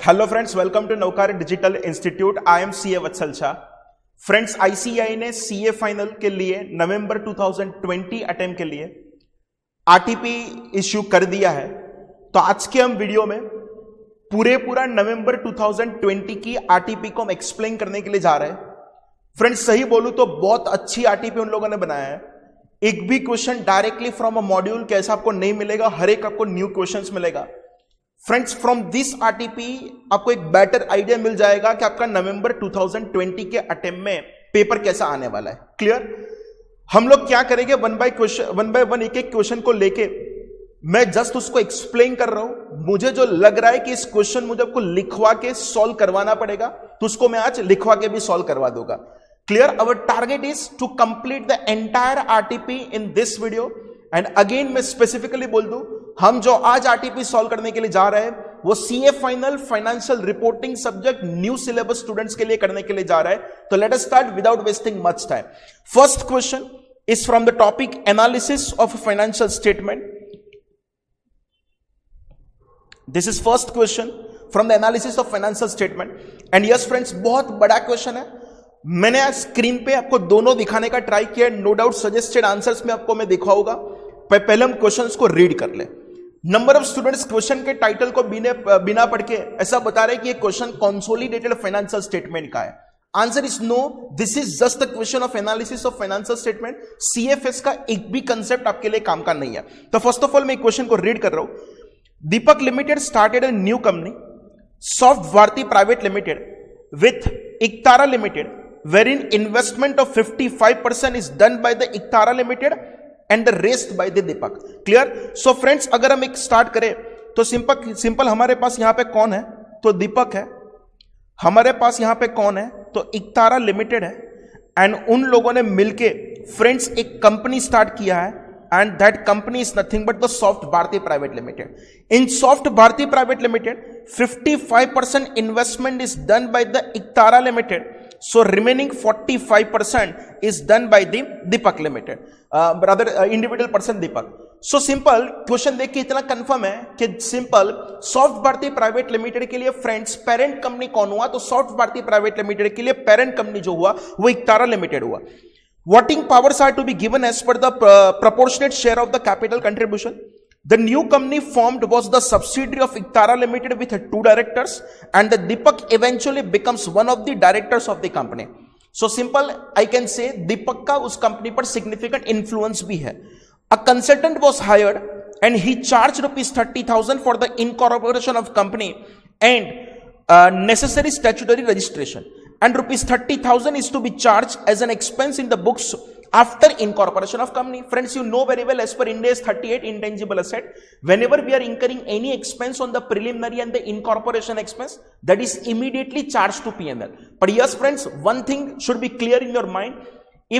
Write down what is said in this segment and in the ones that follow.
Hello friends, welcome to Navkar digital institute. I am CA Vatsal Shah. Friends, ICAI ने CA final के लिए नवंबर 2020 attempt के लिए आरटीपी इश्यू कर दिया है। तो आज के हम वीडियो में पूरा नवंबर 2020 की आरटीपी को हम एक्सप्लेन करने के लिए जा रहे हैं। फ्रेंड्स, सही बोलूं तो बहुत अच्छी आरटीपी उन लोगों ने बनाया है। एक भी question directly from a module कैसा आपको नहीं मिलेगा, हर एक आपको न्यू क्वेश्चंस मिलेगा। फ्रेंड्स, फ्रॉम दिस आरटीपी आपको एक बेटर आइडिया मिल जाएगा कि आपका नवंबर 2020 के अटेम्प्ट में पेपर कैसा आने वाला है। क्लियर? हम लोग क्या करेंगे, वन बाय वन एक क्वेश्चन को लेके मैं जस्ट उसको एक्सप्लेन कर रहा हूं। मुझे जो लग रहा है कि इस क्वेश्चन मुझे आपको लिखवा के सॉल्व करवाना पड़ेगा, तो उसको मैं आज लिखवा के भी सॉल्व करवा दूंगा। Clear? Our target is to complete the entire RTP in this video. And again मैं स्पेसिफिकली बोल दूं, हम जो आज आरटीपी सॉल्व करने के लिए जा रहे हैं वो CA final financial reporting subject new syllabus students के लिए करने के लिए जा रहा है। तो let us start without wasting much time. First question is from the topic analysis of financial statement. This is first question from the analysis of financial statement. And yes friends, बहुत बड़ा क्वेश्चन है। मैंने आज screen पे आपको दोनों दिखाने का ट्राई किया। नो डाउट सजेस्टेड आंसर्स में आपको मैं दिखाऊंगा। पहले हम क्वेश्चंस को रीड कर ले। नंबर ऑफ स्टूडेंट्स क्वेश्चन के टाइटल को बिना पढ़ के ऐसा बता रहे कि ये क्वेश्चन कंसोलिडेटेड फाइनेंशियल स्टेटमेंट का है। Answer is no, this is just the question of analysis of financial statement. CFS का एक भी कंसेप्ट आपके लिए काम का नहीं है। तो फर्स्ट ऑफ ऑल मैं क्वेश्चन को रीड कर रहा हूं। Deepak limited started a new company Soft Bharti private limited with Iktara limited wherein investment of 55% is done by the Iktara Limited and the rest by the Deepak. Clear? So friends, अगर हम एक start करें तो simple हमारे पास यहां पे कौन है, तो दीपक है। हमारे पास यहां पे कौन है, तो इक्तारा लिमिटेड है। एंड उन लोगों ने मिलके फ्रेंड्स एक कंपनी स्टार्ट किया है, and that company is nothing but the Soft Bharti Private Limited. In Soft Bharti Private Limited, 55% investment is done by the Iktara Limited. So remaining 45% is done by the Deepak Limited, rather individual person Deepak. So simple question देख के इतना confirm है कि simple soft Bharti private limited के लिए friends parent company कौन हुआ, तो सॉफ्ट भारती प्राइवेट लिमिटेड के लिए पेरेंट कंपनी जो हुआ वो इक्तारा लिमिटेड हुआ। Voting powers are to be given as per the proportionate share of the capital contribution. The new company formed was the subsidiary of Iktara Limited with 2 directors, and the Deepak eventually becomes one of the directors of the company. So simple, I can say Deepak का उस company पर significant influence भी है। A consultant was hired and he charged ₹30,000 for the incorporation of company and necessary statutory registration. And ₹30,000 is to be charged as an expense in the books after incorporation of company. Friends, you know very well as per Ind AS 38 intangible asset, whenever we are incurring any expense on the preliminary and the incorporation expense, that is immediately charged to P&L. But yes friends, one thing should be clear in your mind.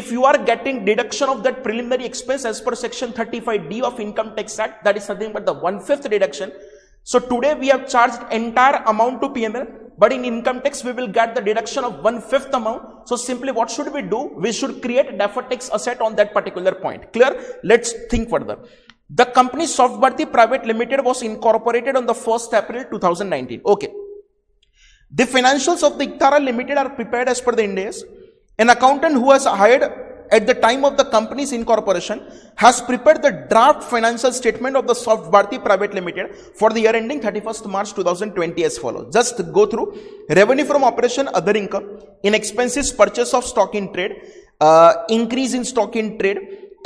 If you are getting deduction of that preliminary expense as per section 35D of Income Tax Act, that is nothing but the 1/5 deduction. So today we have charged entire amount to P&L, but in income tax we will get the deduction of 1/5 amount. So simply what should we do? We should create deferred tax asset on that particular point. Clear? Let's think further. The company Soft Bharti Private Limited was incorporated on the 1st April 2019. Okay. The financials of the Iktara Limited are prepared as per the Ind AS. An accountant who has hired at the time of the company's incorporation has prepared the draft financial statement of the Soft Bharti Private Limited for the year ending 31st March 2020 as follows. Just go through revenue from operation, other income, in expenses, purchase of stock in trade, increase in stock in trade,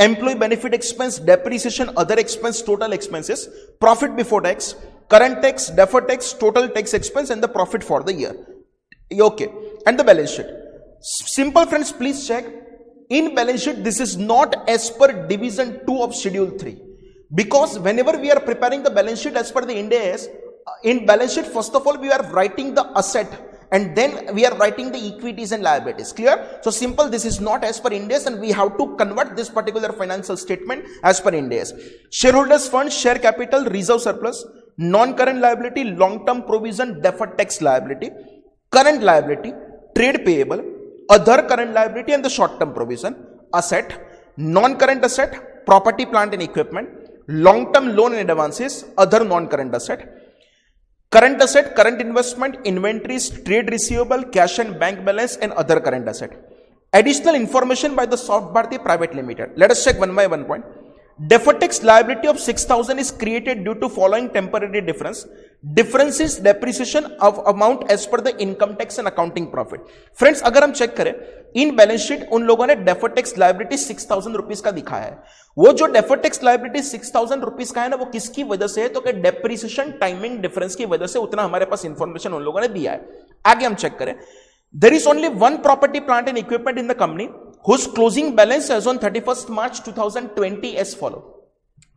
employee benefit expense, depreciation, other expense, total expenses, profit before tax, current tax, deferred tax, total tax expense, and the profit for the year. Okay. And the balance sheet. Simple friends, please check. In balance sheet, this is not as per division 2 of schedule 3, because whenever we are preparing the balance sheet as per the Ind AS, in balance sheet first of all we are writing the asset and then we are writing the equities and liabilities. Clear? So simple, this is not as per Ind AS and we have to convert this particular financial statement as per Ind AS. Shareholders fund, share capital, reserve surplus, non-current liability, long-term provision, deferred tax liability, current liability, trade payable, other current liability and the short-term provision, asset, non-current asset, property, plant and equipment, long-term loan and advances, other non-current asset, current asset, current investment, inventories, trade receivable, cash and bank balance, and other current asset. Additional information by the Soft Bharti Private Limited. Let us check one by one point. Deferred tax liability of 6,000 is created due to following temporary difference. Difference is depreciation of amount as per the income tax and accounting profit. Friends, अगर हम check करें in balance sheet, उन लोगों ने deferred tax liability 6,000 rupees का दिखाया है. वो जो डेफर्ड टैक्स लायबिलिटी 6,000 रुपीज का है ना, वो किसकी वजह से है? तो कि डेप्रिसिएशन टाइमिंग डिफरेंस की वजह से उतना हमारे पास इंफॉर्मेशन उन लोगों ने दिया है. आगे हम चेक करें. There is only one property, plant and equipment in the company whose closing balance as on 31st March 2020 as follow.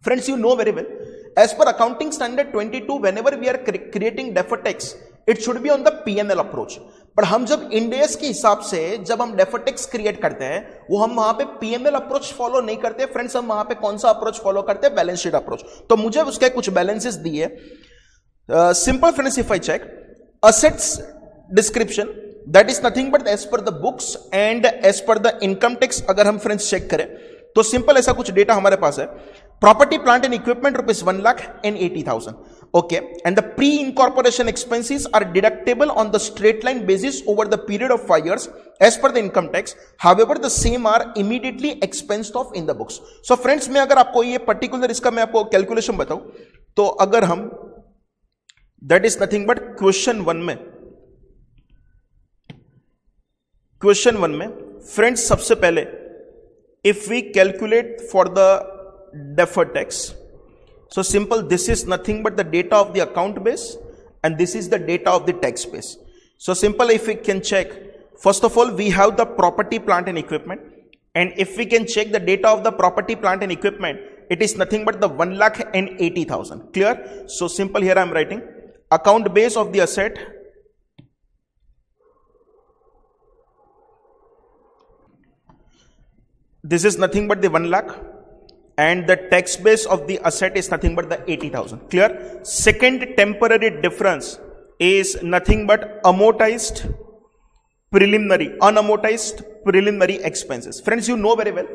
Friends, you know very well, as per accounting standard 22, whenever we are creating deferred tax, it should be on the P&L approach. पर हम जब इंडेस के हिसाब से जब हम deferred tax create करते हैं, वो हम वहां पे पीएनएल अप्रोच फॉलो नहीं करते फ्रेंड्स. हम वहां पे कौन सा अप्रोच फॉलो करते हैं? Balance sheet approach. तो मुझे उसके कुछ बैलेंसेस दिए. Simple friends, if I check assets description, that is nothing but as per the books and as per the income tax. अगर हम फ्रेंड्स चेक करें तो सिंपल ऐसा कुछ डेटा हमारे पास है. Property plant and equipment rupees 1,80,000. Okay, and the pre-incorporation expenses are deductible on the straight line basis over the period of 5 years as per the income tax. However, the same are immediately expensed off in the books. So friends, मैं अगर आपको ये particular इसका मैं आपको calculation बताऊं, तो अगर हम that is nothing but question one में फ्रेंड्स सबसे पहले if we calculate for the deferred tax, so simple, this is nothing but the data of the account base and this is the data of the tax base. So simple, if we can check, first of all we have the property plant and equipment, and if we can check the data of the property plant and equipment, it is nothing but the 1,80,000. Clear? So simple, here I am writing account base of the asset this is nothing but the 1 lakh, and the tax base of the asset is nothing but the 80,000. Clear? Second temporary difference is nothing but unamortized preliminary expenses. Friends, you know very well,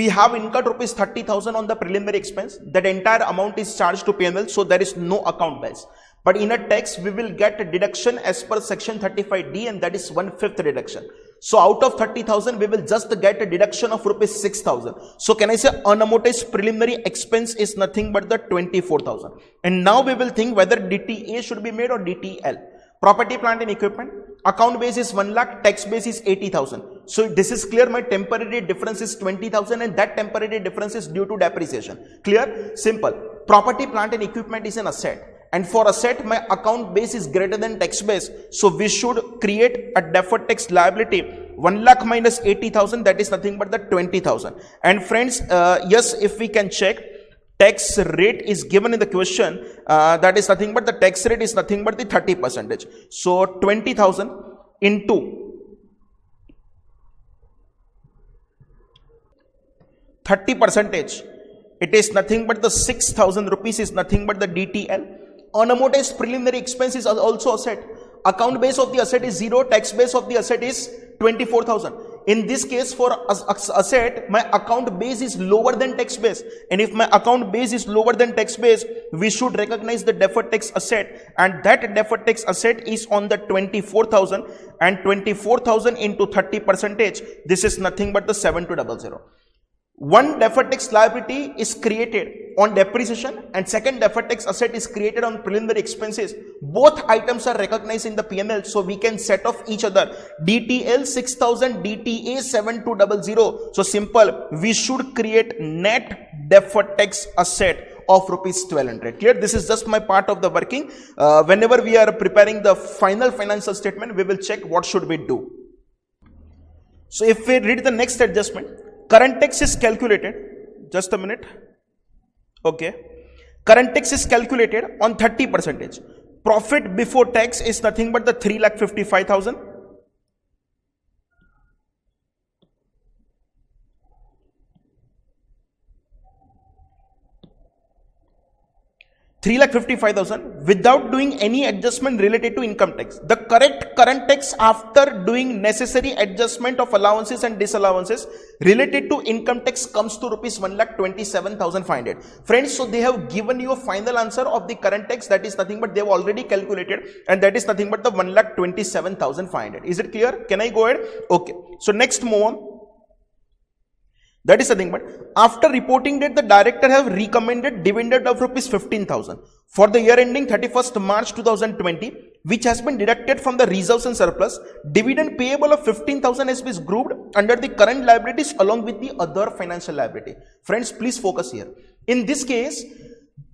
we have incurred rupees 30,000 on the preliminary expense. That entire amount is charged to P&L, so there is no account base. But in a tax, we will get a deduction as per section 35D, and that is 1/5 reduction. So out of 30,000, we will just get a deduction of rupees 6,000. So can I say unamortized preliminary expense is nothing but the 24,000. And now we will think whether DTA should be made or DTL. Property, plant and equipment, account base is 1 lakh, tax base is 80,000. So this is clear, my temporary difference is 20,000, and that temporary difference is due to depreciation. Clear? Simple. Property, plant and equipment is an asset. And for asset, my account base is greater than tax base. So we should create a deferred tax liability. 1 lakh minus 80,000, that is nothing but the 20,000. And friends, yes, if we can check, tax rate is given in the question. That is nothing but the tax rate is nothing but the 30%. So 20,000 into 30%. It is nothing but the 6,000 rupees is nothing but the DTL. Unamortized preliminary expense is also asset. Account base of the asset is 0. Tax base of the asset is 24,000. In this case, for asset, my account base is lower than tax base. And if my account base is lower than tax base, we should recognize the deferred tax asset. And that deferred tax asset is on the 24,000. And 24,000 into 30%, this is nothing but the 7200. One deferred tax liability is created on depreciation, and second deferred tax asset is created on preliminary expenses. Both items are recognized in the P&L, so we can set off each other. DTL 6,000, DTA 7200. So simple, we should create net deferred tax asset of rupees 1,200. Clear? This is just my part of the working. Whenever we are preparing the final financial statement, we will check what should we do. So if we read the next adjustment, current tax is calculated, just a minute. Okay, current tax is calculated on 30%. Profit before tax is nothing but the 3,55,000. 3,55,000 without doing any adjustment related to income tax. The correct current tax after doing necessary adjustment of allowances and disallowances related to income tax comes to rupees 1,27,500. Friends, so they have given you a final answer of the current tax, that is nothing but they have already calculated, and that is nothing but the 1,27,500. Is it clear? Can I go ahead? Okay. So next move on. That is nothing but after reporting date, the director have recommended dividend of rupees 15,000 for the year ending 31st March 2020, which has been deducted from the reserves and surplus. Dividend payable of 15,000 has been grouped under the current liabilities along with the other financial liability. Friends, please focus here. In this case,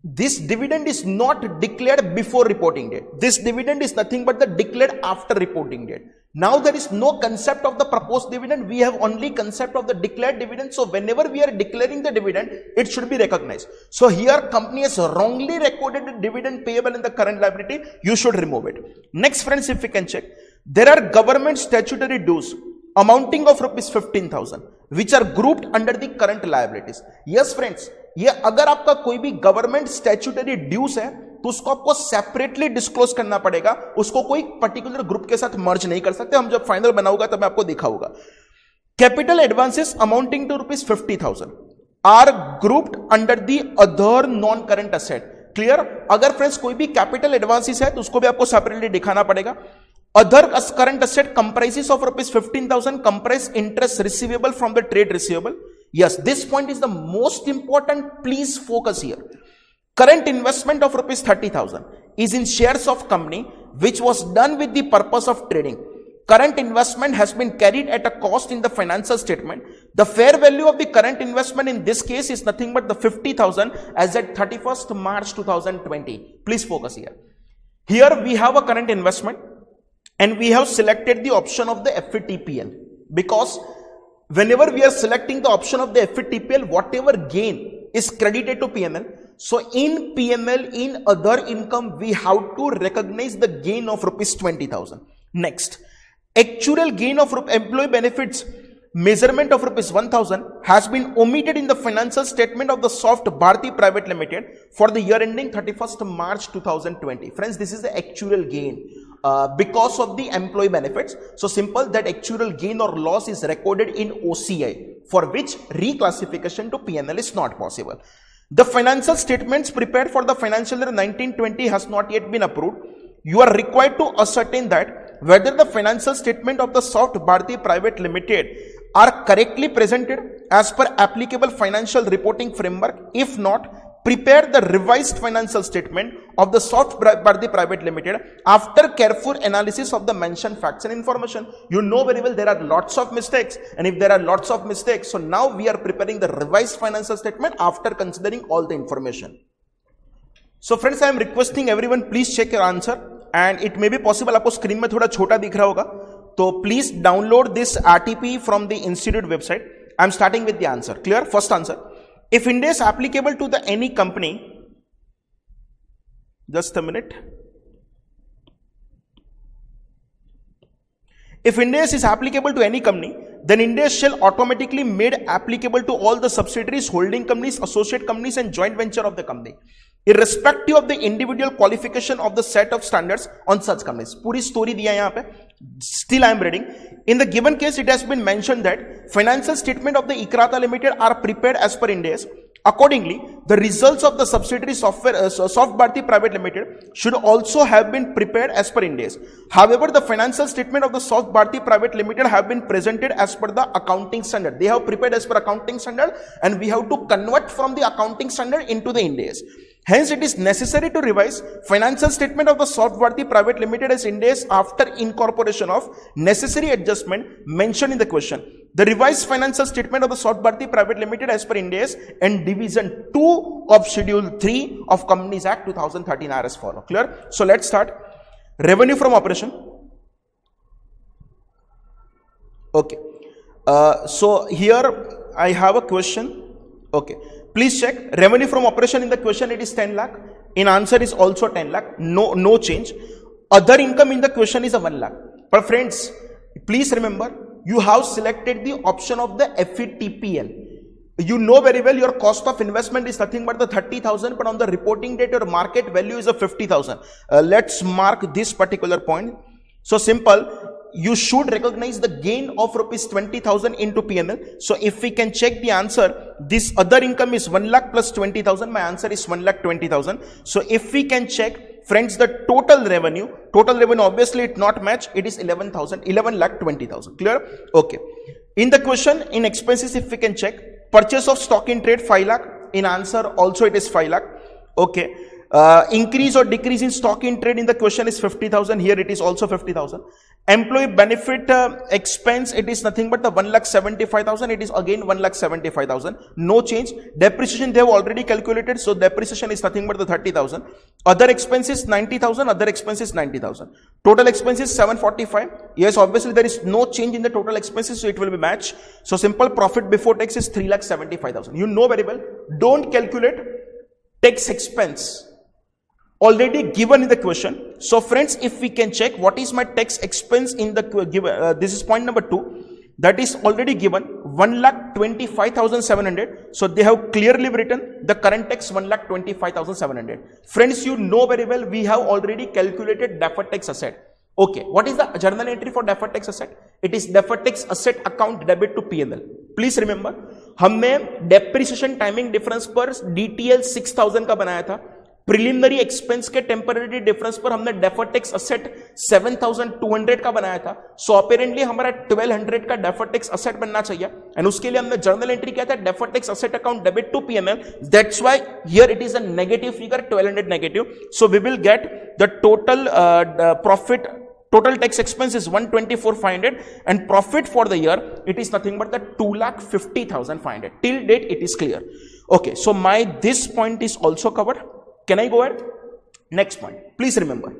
this dividend is not declared before reporting date. This dividend is nothing but the declared after reporting date. Now there is no concept of the proposed dividend. We have only concept of the declared dividend. So whenever we are declaring the dividend, it should be recognized. So here company has wrongly recorded the dividend payable in the current liability. You should remove it. Next, friends, if we can check, there are government statutory dues amounting of rupees 15,000 which are grouped under the current liabilities. Yes, friends, ये अगर आपका कोई भी government statutory dues है तो उसको आपको separately disclose करना पड़ेगा, उसको कोई पर्टिकुलर ग्रुप के साथ मर्ज नहीं कर सकते. हम जब फाइनल बनाऊंगा तब मैं आपको दिखाऊंगा. Capital advances amounting to rupees 50,000 are grouped under the other non current asset. Clear? अगर फ्रेंड्स कोई भी कैपिटल एडवांसेस है तो उसको भी आपको सेपरेटली दिखाना पड़ेगा. Other current asset comprises of rupees 15,000 comprise interest receivable from the trade receivable. Yes, this point is the most important. Please focus here. Current investment of rupees 30,000 is in shares of company which was done with the purpose of trading. Current investment has been carried at a cost in the financial statement. The fair value of the current investment in this case is nothing but the 50,000 as at 31st March 2020. Please focus here. Here we have a current investment and we have selected the option of the FVTPL because whenever we are selecting the option of the FVTPL, whatever gain is credited to PML. So in PML, in other income, we have to recognize the gain of rupees 20,000. Next, actual gain of employee benefits measurement of rupees 1,000 has been omitted in the financial statement of the Soft Bharti Private Limited for the year ending 31st March 2020. Friends, this is the actual gain. Because of the employee benefits. So simple that actual gain or loss is recorded in OCI, for which reclassification to PNL is not possible. The financial statements prepared for the financial year 1920 has not yet been approved. You are required to ascertain that whether the financial statement of the Soft Bharti Private Limited are correctly presented as per applicable financial reporting framework. If not, prepare the revised financial statement of the Soft Bharti Private Limited after careful analysis of the mentioned facts and information. You know very well there are lots of mistakes, and if there are lots of mistakes, so now we are preparing the revised financial statement after considering all the information. So friends, I am requesting everyone, please check your answer, and it may be possible आपको screen में थोड़ा छोटा दिख रहा होगा, तो please download this RTP from the institute website. I am starting with the answer. Clear? First answer. If Ind AS applicable to the any company, just a minute. If Ind AS is applicable to any company, then Ind AS shall automatically made applicable to all the subsidiaries, holding companies, associate companies and joint venture of the company, irrespective of the individual qualification of the set of standards on such companies. पूरी story दिया है यहाँ पे. Still I am reading. In the given case, it has been mentioned that financial statement of the Ikrata Limited are prepared as per Ind AS. Accordingly, the results of the subsidiary Soft Bharti Private Limited should also have been prepared as per Ind AS. However, the financial statement of the Soft Bharti Private Limited have been presented as per the accounting standard. They have prepared as per accounting standard, and we have to convert from the accounting standard into the Ind AS. Hence, it is necessary to revise financial statement of the Soft Bharti Private Limited as Ind AS after incorporation of necessary adjustment mentioned in the question. The revised financial statement of the Soft Bharti Private Limited as per Ind AS and Division 2 of Schedule 3 of Companies Act 2013 are as follow. Clear? So let's start. Revenue from operation. Okay. So here I have a question. Okay. Please check. Revenue from operation in the question, it is 10 lakh. In answer is also 10 lakh. No change. Other income in the question is a 1 lakh. But friends, please remember, you have selected the option of the FVTPL. You know very well your cost of investment is nothing but the 30,000, but on the reporting date, your market value is of 50,000. Let's mark this particular point. So simple. You should recognize the gain of rupees 20,000 into P&L. So if we can check the answer, this other income is 1 lakh plus 20,000. My answer is 1 lakh 20,000. So if we can check, friends, the total revenue obviously it not match. It is 11 lakh 20,000. Clear? Okay. In the question, in expenses, if we can check, purchase of stock in trade 5 lakh. In answer also it is 5 lakh. Okay. Increase or decrease in stock in trade in the question is 50,000. Here it is also 50,000. Employee benefit expense, it is nothing but the 1,75,000. It is again 1,75,000. No change. Depreciation they have already calculated. So depreciation is nothing but the 30,000. Other expenses 90,000. Other expenses 90,000. Total expenses 745. Yes, obviously there is no change in the total expenses. So it will be matched. So simple profit before tax is 3,75,000. You know very well. Don't calculate tax expense. Already given in the question. So friends, if we can check what is my tax expense in the given, this is point number 2. That is already given 1,25,700. So they have clearly written the current tax 1,25,700. Friends, you know very well we have already calculated deferred tax asset. Okay, what is the journal entry for deferred tax asset? It is deferred tax asset account debit to P&L. Please remember, हमने depreciation timing difference पर DTL 6,000 का बनाया था. Preliminary expense के temporary difference पर हमने deferred tax asset 7,200 का बनाया था. सो अपेरेंटली हमारा 1,200 का डेफर्ड टैक्स असेट बनना चाहिए एंड उसके लिए हमने जर्नल एंट्री किया था deferred tax asset account debit to PNL. That's why here it is a negative figure 1,200 negative. So we will get the total profit. Total tax expense is 124,500 and profit for the year it is nothing but the 2,50,500. Till date it is clear. Okay, so my this point is also covered. Can I go ahead? Next point. Please remember,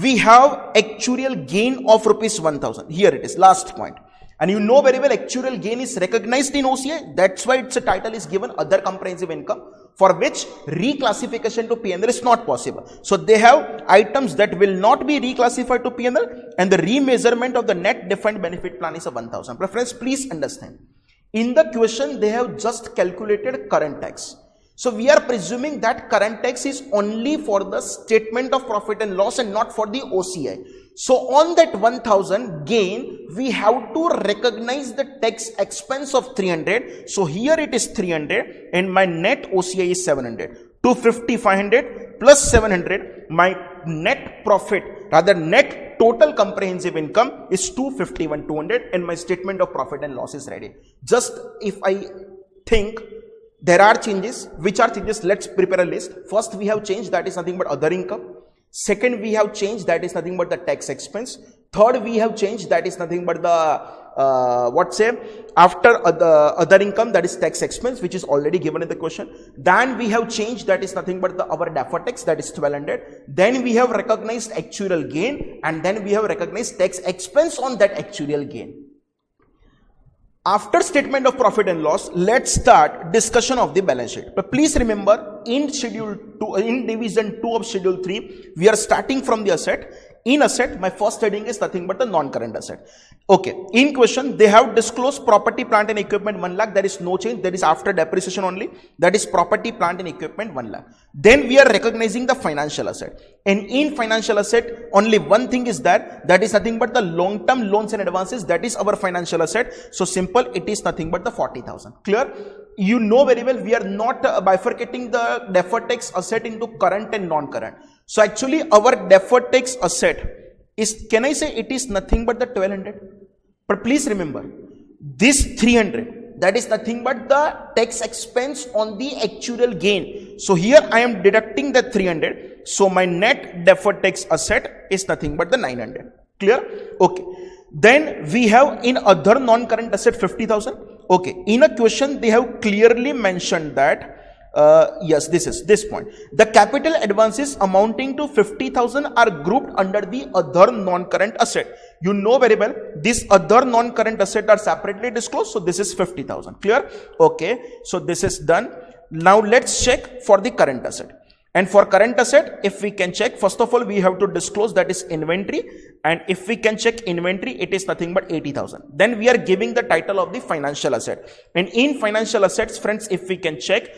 we have actuarial gain of rupees 1,000. Here it is, last point. And you know very well actuarial gain is recognized in OCI. That's why its title is given other comprehensive income, for which reclassification to P&L is not possible. So they have items that will not be reclassified to P&L and the remeasurement of the net defined benefit plan is a 1,000. Friends, please understand. In the question, they have just calculated current tax. So we are presuming that current tax is only for the statement of profit and loss and not for the OCI. So on that 1,000 gain, we have to recognize the tax expense of 300. So here it is 300 and my net OCI is 700. 250, 500 plus 700, my net profit, rather net total comprehensive income is 251, 200 and my statement of profit and loss is ready. Just if I think there are changes. Which are changes? Let's prepare a list. First, we have changed, that is nothing but other income. Second, we have changed, that is nothing but the tax expense. Third, we have changed, that is nothing but the after other income, that is tax expense, which is already given in the question. Then we have changed, that is nothing but our deferred tax, that is 1,200. Then we have recognized actuarial gain, and then we have recognized tax expense on that actuarial gain. After statement of profit and loss, let's start discussion of the balance sheet. But please remember, in schedule 2, in division 2 of schedule 3, we are starting from the asset. In asset, my first heading is nothing but the non-current asset. Okay, in question, they have disclosed property, plant and equipment 1 lakh. There is no change. That is after depreciation only. That is property, plant and equipment 1 lakh. Then we are recognizing the financial asset. And in financial asset, only one thing is that is nothing but the long-term loans and advances. That is our financial asset. So simple, it is nothing but the 40,000. Clear? You know very well, we are not bifurcating the deferred tax asset into current and non-current. So actually our deferred tax asset is, can I say it is nothing but the 1,200? But please remember, this 300, that is nothing but the tax expense on the actuarial gain. So here I am deducting the 300. So my net deferred tax asset is nothing but the 900. Clear? Okay. Then we have in other non-current asset 50,000. Okay. In a question, they have clearly mentioned that yes, this is this point. The capital advances amounting to 50,000 are grouped under the other non-current asset. You know very well, these other non-current asset are separately disclosed. So this is 50,000. Clear? Okay. So this is done. Now let's check for the current asset. And for current asset, if we can check, first of all, we have to disclose that is inventory. And if we can check inventory, it is nothing but 80,000. Then we are giving the title of the financial asset. And in financial assets, friends, if we can check,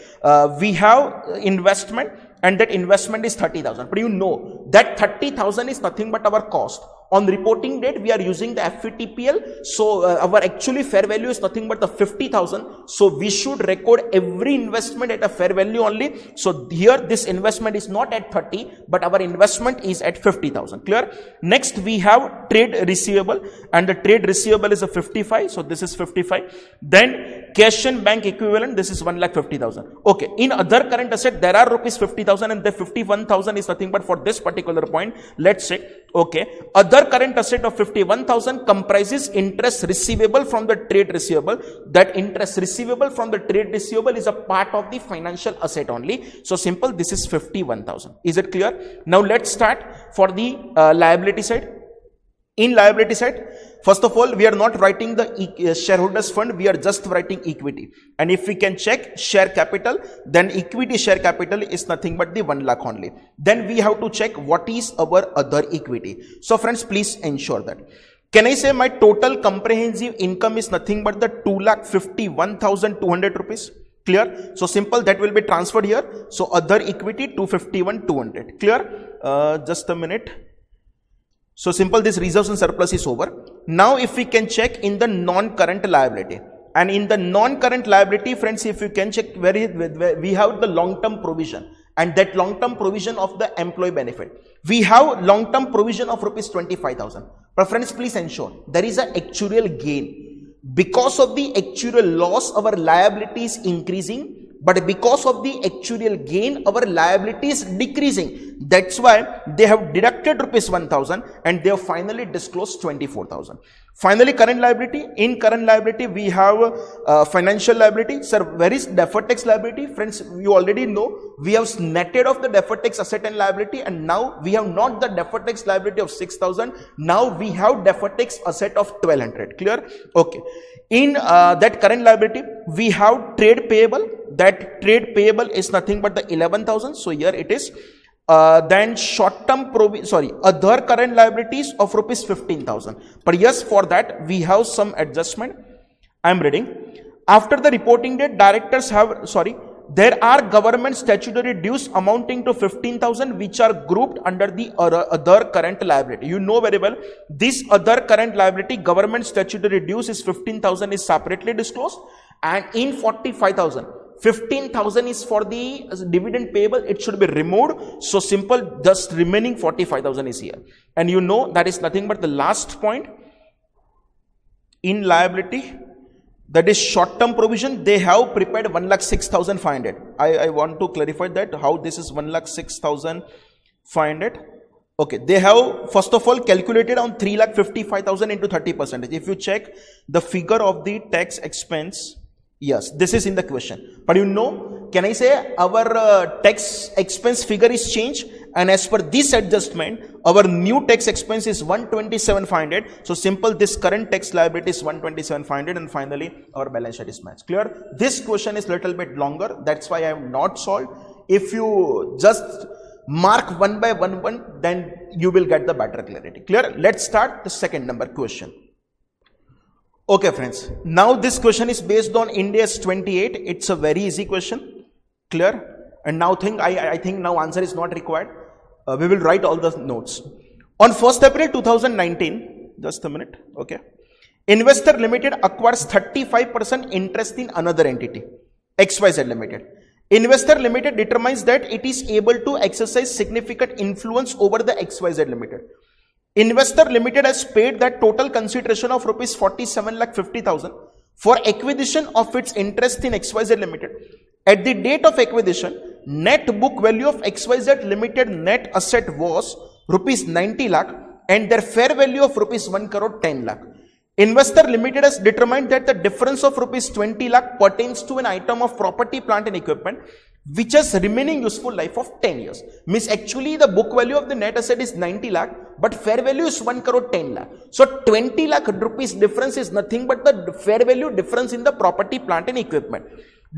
we have investment, and that investment is 30,000. But you know that 30,000 is nothing but our cost. On reporting date, we are using the FVTPL. So our actually fair value is nothing but the 50,000. So we should record every investment at a fair value only. So here this investment is not at 30, but our investment is at 50,000. Clear? Next we have trade receivable, and the trade receivable is a 55. So this is 55. Then cash and bank equivalent, this is 1,50,000. Okay. In other current asset, there are rupees 50,000, and the 51,000 is nothing but for this particular point. Let's check. Okay. Other current asset of 51,000 comprises interest receivable from the trade receivable. That interest receivable from the trade receivable is a part of the financial asset only. So simple, this is 51,000. Is it clear? Now let's start for the liability side. In liability side, first of all, we are not writing the shareholders fund, we are just writing equity. And if we can check share capital, then equity share capital is nothing but the 1 lakh only. Then we have to check what is our other equity. So friends, please ensure that. Can I say my total comprehensive income is nothing but the 2,51,200 rupees? Clear? So simple, that will be transferred here. So other equity 251,200. Clear? Just a minute. So simple, this reserves and surplus is over. Now if we can check in the non-current liability, and in the non-current liability, friends, if you can check where we have the long-term provision, and that long-term provision of the employee benefit. We have long-term provision of rupees 25,000. But friends, please ensure there is an actuarial gain. Because of the actuarial loss, our liability is increasing. But because of the actuarial gain, our liability is decreasing. That's why they have deducted rupees 1,000 and they have finally disclosed 24,000. Finally, current liability. In current liability, we have financial liability. Sir, where is deferred tax liability? Friends, you already know we have netted off the deferred tax asset and liability, and now we have not the deferred tax liability of 6,000. Now we have deferred tax asset of 1,200. Clear? Okay. In that current liability, we have trade payable. That trade payable is nothing but the 11,000. So here it is. Then short-term other current liabilities of rupees 15,000. But yes, for that we have some adjustment. I am reading. After the reporting date, directors have there are government statutory dues amounting to 15,000 which are grouped under the other current liability. You know very well, this other current liability, government statutory dues is 15,000 is separately disclosed, and in 45,000, 15,000 is for the dividend payable, it should be removed. So simple, just remaining 45,000 is here. And you know that is nothing but the last point in liability, that is short-term provision. They have prepared 1,06,500. I want to clarify that how this is 1,06,500. Okay, they have first of all calculated on 3,55,000 into 30%. If you check the figure of the tax expense, yes, this is in the question. But you know, can I say our tax expense figure is changed, and as per this adjustment, our new tax expense is 127,500. So simple, this current tax liability is 127,500, and finally our balance sheet is matched. Clear? This question is little bit longer. That's why I have not solved. If you just mark one by one, then you will get the better clarity. Clear? Let's start the second number question. Okay friends, now this question is based on Ind AS 28. It's a very easy question. Clear? And now I think now answer is not required. We will write all the notes. On 1st April 2019, just a minute, okay. Investor Limited acquires 35% interest in another entity, XYZ Limited. Investor Limited determines that it is able to exercise significant influence over the XYZ Limited. Investor Limited has paid that total consideration of rupees 47,50,000 for acquisition of its interest in XYZ Limited. At the date of acquisition, net book value of XYZ Limited net asset was rupees 90 lakh and their fair value of rupees 1 crore 10 lakh. Investor Limited has determined that the difference of rupees 20 lakh pertains to an item of property, plant and equipment which has remaining useful life of 10 years. Means actually the book value of the net asset is 90 lakh, but fair value is 1 crore 10 lakh. So 20 lakh rupees difference is nothing but the fair value difference in the property, plant and equipment.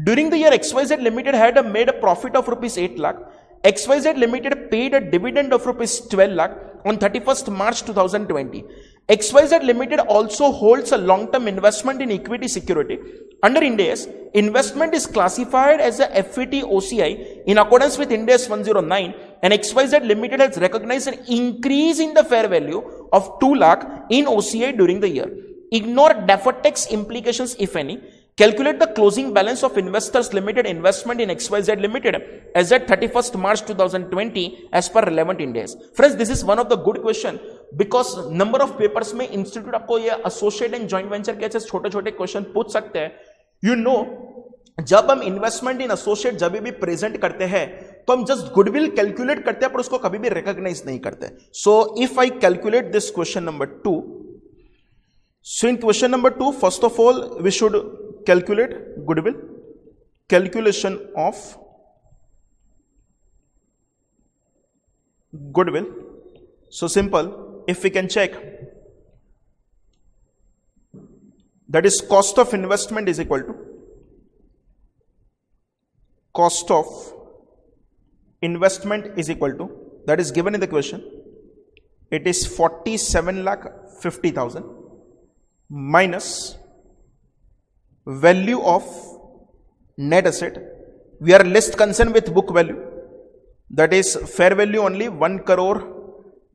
During the year, XYZ Limited had made a profit of rupees 8 lakh. XYZ Limited paid a dividend of rupees 12 lakh on 31st March 2020. XYZ Limited also holds a long-term investment in equity security. Under Ind AS, investment is classified as a FET OCI in accordance with Ind AS 109, and XYZ Limited has recognized an increase in the fair value of 2 lakh in OCI during the year. Ignore deferred tax implications if any. Calculate the closing balance of Investors Limited investment in XYZ Limited as at 31st March 2020 as per relevant Ind AS. Friends, this is one of the good question because number of papers में institute आपको ये associate and joint venture के ऐसे छोटे-छोटे question पूछ सकते हैं. You know, जब हम investment in associate जब भी present करते हैं तो हम just goodwill calculate करते हैं पर उसको कभी भी recognize नहीं करते. So if I calculate this question number 2, so in question number 2, first of all we should calculate goodwill. Calculation of goodwill. So simple, if we can check, that is cost of investment is equal to cost of investment is equal to, that is given in the question, it is 47,50,000 minus value of net asset. We are less concerned with book value, that is fair value only 1 crore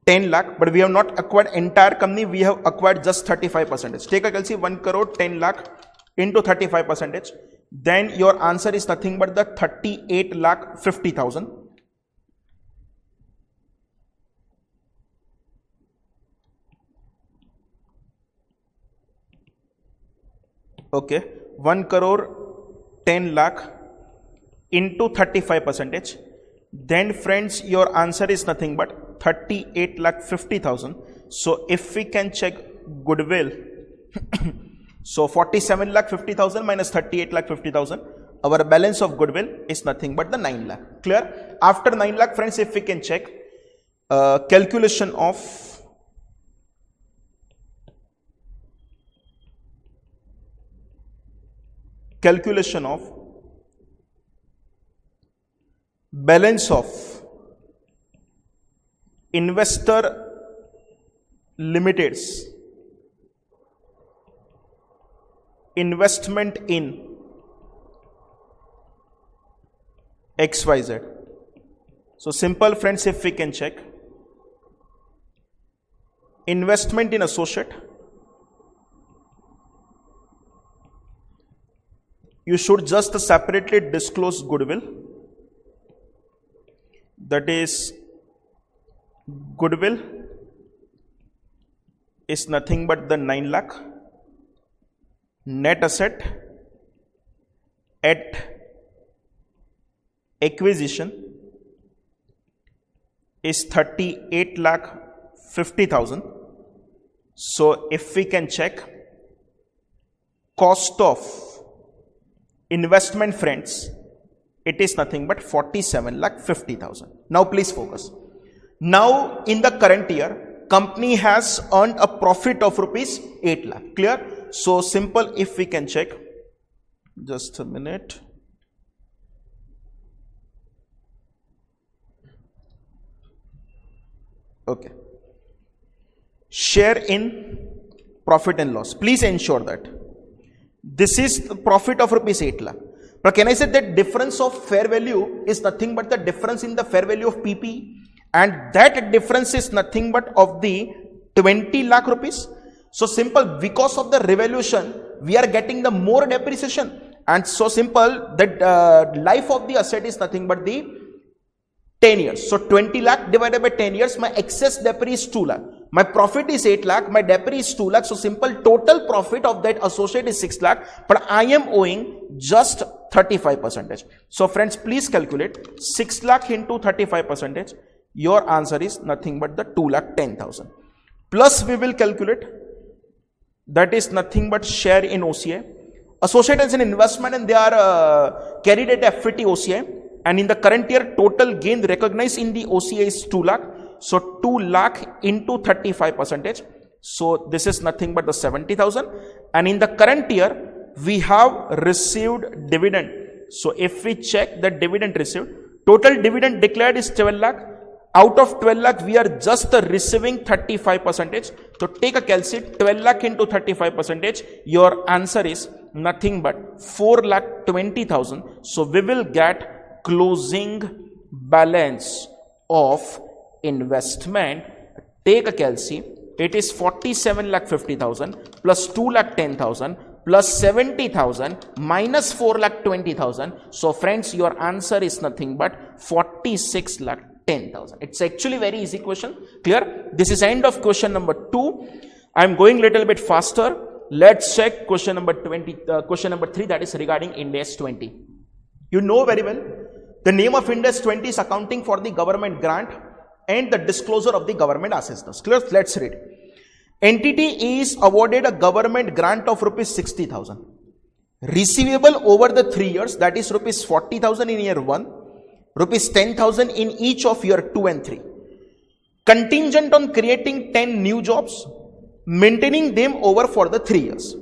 10 lakh, but we have not acquired entire company, we have acquired just 35%. Take a calculation, 1 crore 10 lakh into 35%, then your answer is nothing but the 38,50,000. Okay, 1 crore 10 lakh into 35%, then friends your answer is nothing but 38,50,000. So if we can check goodwill, so 47,50,000 minus 38,50,000, our balance of goodwill is nothing but the 9 lakh. Clear? After 9 lakh, friends, if we can check calculation of balance of Investor Limited's investment in XYZ. So simple, friends, if we can check investment in associate, you should just separately disclose goodwill, that is goodwill is nothing but the 9 lakh, net asset at acquisition is 38,50,000. So if we can check cost of investment, friends, it is nothing but 47,50,000. Now please focus. Now in the current year, company has earned a profit of rupees 8 lakh. Clear? So simple, if we can check, just a minute. Okay. Share in profit and loss. Please ensure that this is the profit of rupees 8 lakh. But can I say that difference of fair value is nothing but the difference in the fair value of PP, and that difference is nothing but of the 20 lakh rupees. So simple, because of the revaluation, we are getting the more depreciation, and so simple that life of the asset is nothing but the 10 years. So 20 lakh divided by 10 years, my excess depre is 2 lakh. My profit is 8 lakh, my depre is 2 lakh. So simple, total profit of that associate is 6 lakh, but I am owing just 35%. So friends, please calculate 6 lakh into 35%. Your answer is nothing but the 2,10,000. Plus we will calculate, that is nothing but share in OCI. Associate is an investment and they are carried at FET OCI. And in the current year, total gain recognized in the OCI is 2 lakh. So 2 lakh into 35%. So this is nothing but the 70,000. And in the current year, we have received dividend. So if we check the dividend received, Total dividend declared is 12 lakh. Out of 12 lakh, we are just receiving 35%. So take a calculation, 12 lakh into 35%. Your answer is nothing but 4,20,000. So we will get closing balance of investment. Take a calculation. It is 47,50,000 plus 2,10,000 plus 70,000 minus 4,20,000. So friends, your answer is nothing but 46,10,000. It's actually very easy question. Clear? This is end of question number 2. I'm going little bit faster. Let's check question number 20. Question number 3, that is regarding Ind AS 20. You know very well the name of Ind AS 20 is accounting for the government grant and the disclosure of the government assets. Clear? Let's read. Entity is awarded a government grant of rupees 60,000, receivable over the 3 years, that is rupees 40,000 in year 1, rupees 10,000 in each of year 2 and 3, contingent on creating 10 new jobs, maintaining them over for the 3 years.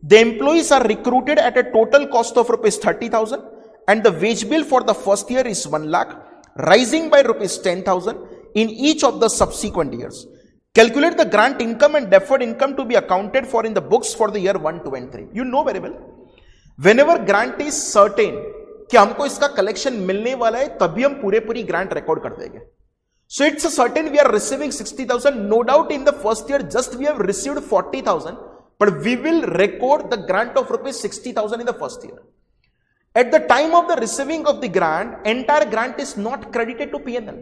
The employees are recruited at a total cost of rupees 30,000 and the wage bill for the first year is 1 lakh, rising by rupees 10,000 in each of the subsequent years. Calculate the grant income and deferred income to be accounted for in the books for the year 1, 2 and 3. You know very well. Whenever grant is certain कि हमको इसका collection मिलने वाला है, तभी हम पूरी grant record कर देंगे. So it's a certain we are receiving 60,000. No doubt in the first year just we have received 40,000, but we will record the grant of rupees 60,000 in the first year. At the time of the receiving of the grant, entire grant is not credited to P&L.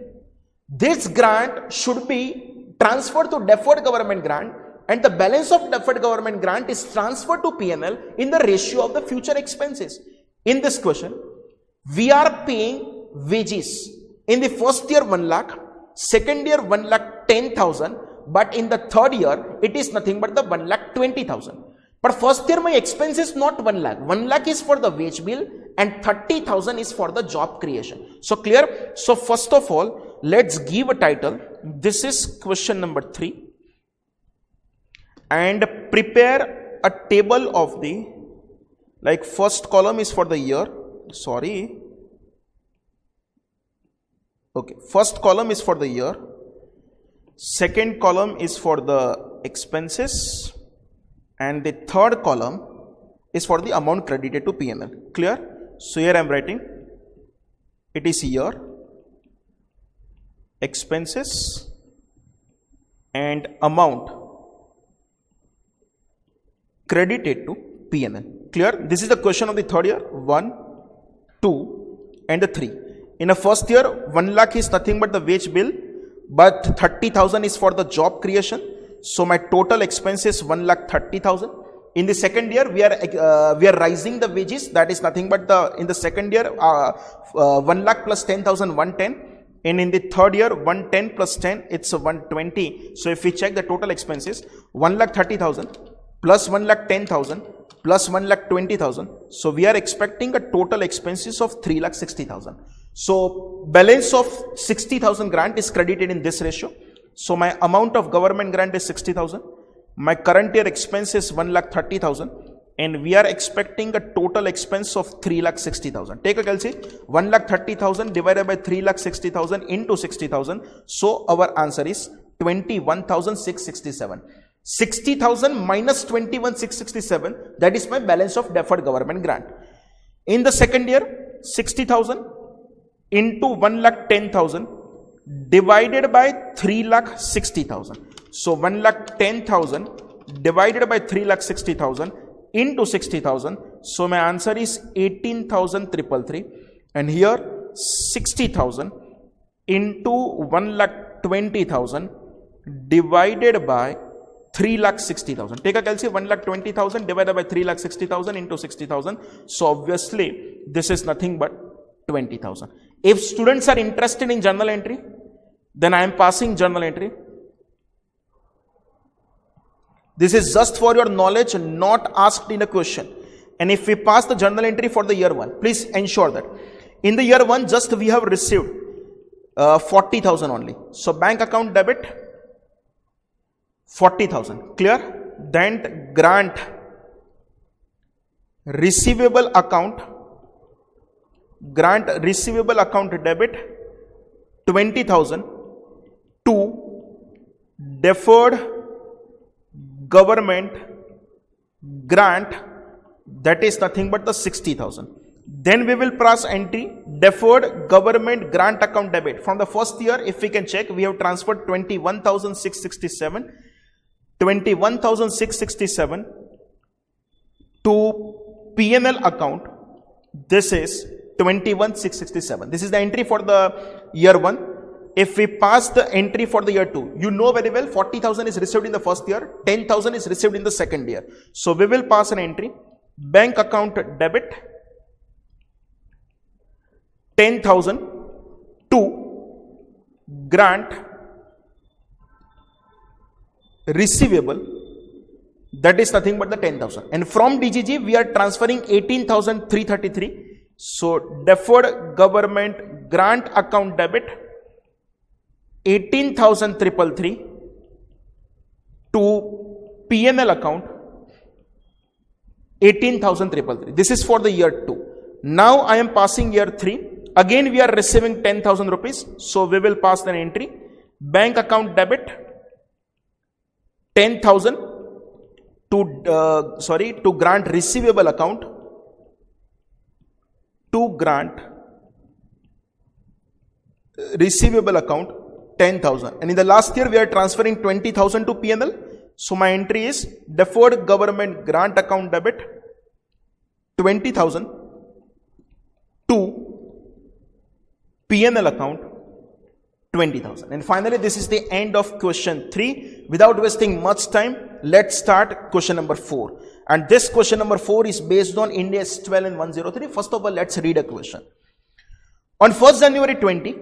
This grant should be transferred to deferred government grant, and the balance of deferred government grant is transferred to P&L in the ratio of the future expenses. In this question, we are paying wages. In the first year 1 lakh, second year 1,10,000, but in the third year it is nothing but the 1,20,000. But first year my expense is not 1 lakh. 1 lakh is for the wage bill and 30,000 is for the job creation. So clear? So first of all, let's give a title. This is question number 3. And prepare a table of the, like first column is for the year. Sorry. Okay. First column is for the year. Second column is for the expenses. And the third column is for the amount credited to P&L. Clear? So here I am writing, it is year, expenses and amount credited to P&L. Clear? This is the question of the third year, 1, 2 and the 3. In the first year, 1 lakh is nothing but the wage bill, but 30,000 is for the job creation. So my total expense is 1,30,000. In the second year, we are rising the wages. That is nothing but in the second year 1 lakh plus 10,000, 110. And in the third year 110 plus 10, it's 120. So if we check the total expenses, 1,30,000 plus 1,10,000 plus 1,20,000. So we are expecting a total expenses of 3,60,000. So balance of 60,000 grant is credited in this ratio. So my amount of government grant is 60,000. My current year expense is 1,30,000 and we are expecting a total expense of 3,60,000. Take a calculation, 1,30,000 divided by 3,60,000 into 60,000. So our answer is 21,667. 60,000 minus 21,667, that is my balance of deferred government grant. In the second year, 60,000 into 1,10,000 divided by 3,60,000. So 1,10,000 divided by 3,60,000 into 60,000. So my answer is 18,333. And here 60,000 into 1,20,000 divided by 3,60,000. Take a calculation, 1,20,000 divided by 3,60,000 into 60,000. So obviously this is nothing but 20,000. If students are interested in journal entry, then I am passing journal entry. This is just for your knowledge, not asked in a question. And if we pass the journal entry for the year 1, please ensure that in the year 1 just we have received 40,000 only. So bank account debit 40,000. Clear? Then grant receivable account grant receivable account debit 20,000 to deferred government grant, that is nothing but the 60,000. Then we will pass entry deferred government grant account debit. From the first year, if we can check, we have transferred 21,667 to P&L account. This is 21,667. This is the entry for the year 1. If we pass the entry for the year 2, you know very well 40,000 is received in the first year, 10,000 is received in the second year. So we will pass an entry bank account debit 10,000 to grant receivable, that is nothing but the 10,000. And from DGG we are transferring 18,333. So deferred government grant account debit 18,333 to P&L account 18,333. This is for the year 2. Now I am passing year 3. Again we are receiving 10,000 rupees. So we will pass an entry bank account debit 10,000 to grant receivable account, to grant receivable account 10,000. And in the last year we are transferring 20,000 to P&L. So my entry is deferred government grant account debit 20,000 to P&L account 20,000. And finally, this is the end of question 3. Without wasting much time, let's start question number 4. And this question number 4 is based on Ind AS 12 and 103. First of all, let's read a question. On 1st January 20,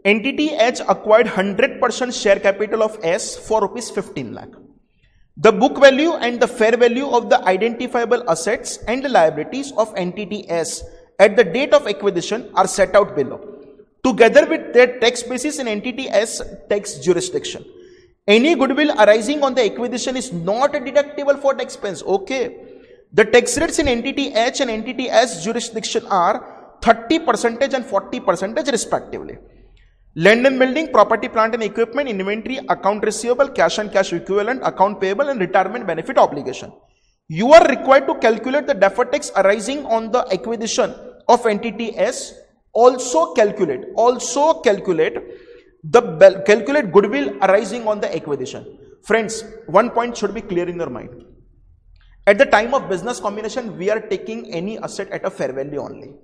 entity H acquired 100% share capital of S for rupees 15 lakh. The book value and the fair value of the identifiable assets and liabilities of entity S at the date of acquisition are set out below, together with their tax basis in entity S tax jurisdiction. Any goodwill arising on the acquisition is not deductible for tax expense. Okay. The tax rates in entity H and entity S jurisdiction are 30% and 40% respectively. Land and building, property, plant and equipment, inventory, account receivable, cash and cash equivalent, account payable and retirement benefit obligation. You are required to calculate the deferred tax arising on the acquisition of entity S. Also calculate goodwill arising on the acquisition. Friends, one point should be clear in your mind. At the time of business combination, we are taking any asset at a fair value only.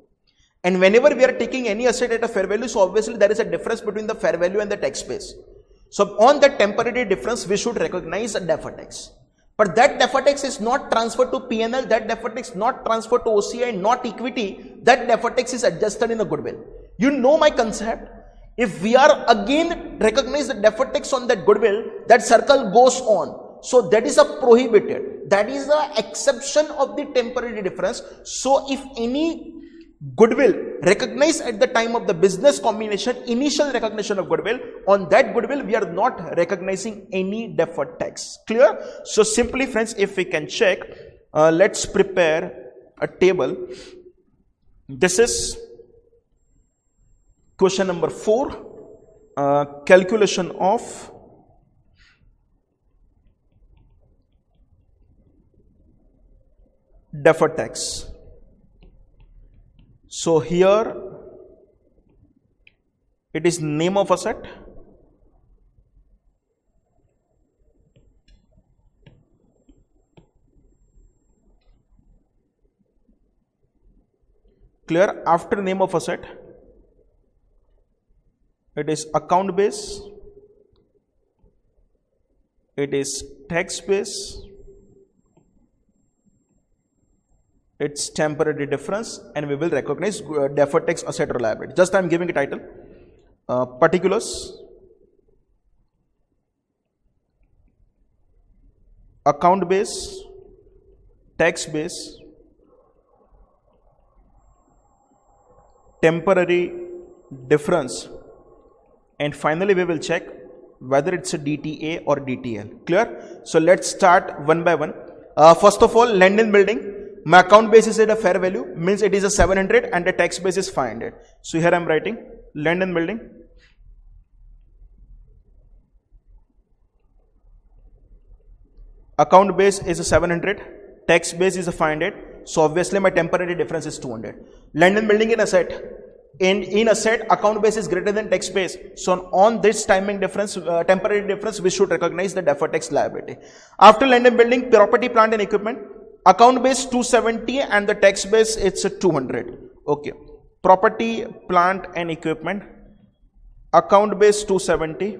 And whenever we are taking any asset at a fair value, so obviously there is a difference between the fair value and the tax base. So on that temporary difference, we should recognize a deferred tax. But that deferred tax is not transferred to P&L, that deferred tax is not transferred to OCI, not equity, that deferred tax is adjusted in the goodwill. You know my concept. If we are again recognize the deferred tax on that goodwill, that circle goes on. So that is a prohibited. That is the exception of the temporary difference. So if any goodwill recognized at the time of the business combination, initial recognition of goodwill, on that goodwill we are not recognizing any deferred tax. Clear? So simply friends, if we can check, let's prepare a table. This is question number 4, calculation of deferred tax. So here it is name of asset, clear. After name of asset, it is account base, it is tax base, its temporary difference, and we will recognize deferred tax asset or liability. Just I am giving a title. Particulars, account base, tax base, temporary difference, and finally we will check whether it's a DTA or DTL. Clear? So let's start one by one. First of all, land and building. My account base is at a fair value, means it is a 700 and the tax base is 500. So here I am writing land and building. Account base is a 700, tax base is a 500. So obviously my temporary difference is 200. Land and building in asset. In asset, account base is greater than tax base. So on this timing difference, temporary difference, we should recognize the deferred tax liability. After land and building, property, plant and equipment. Account base 270 and the tax base it's 200. Okay. Property, plant and equipment. Account base 270.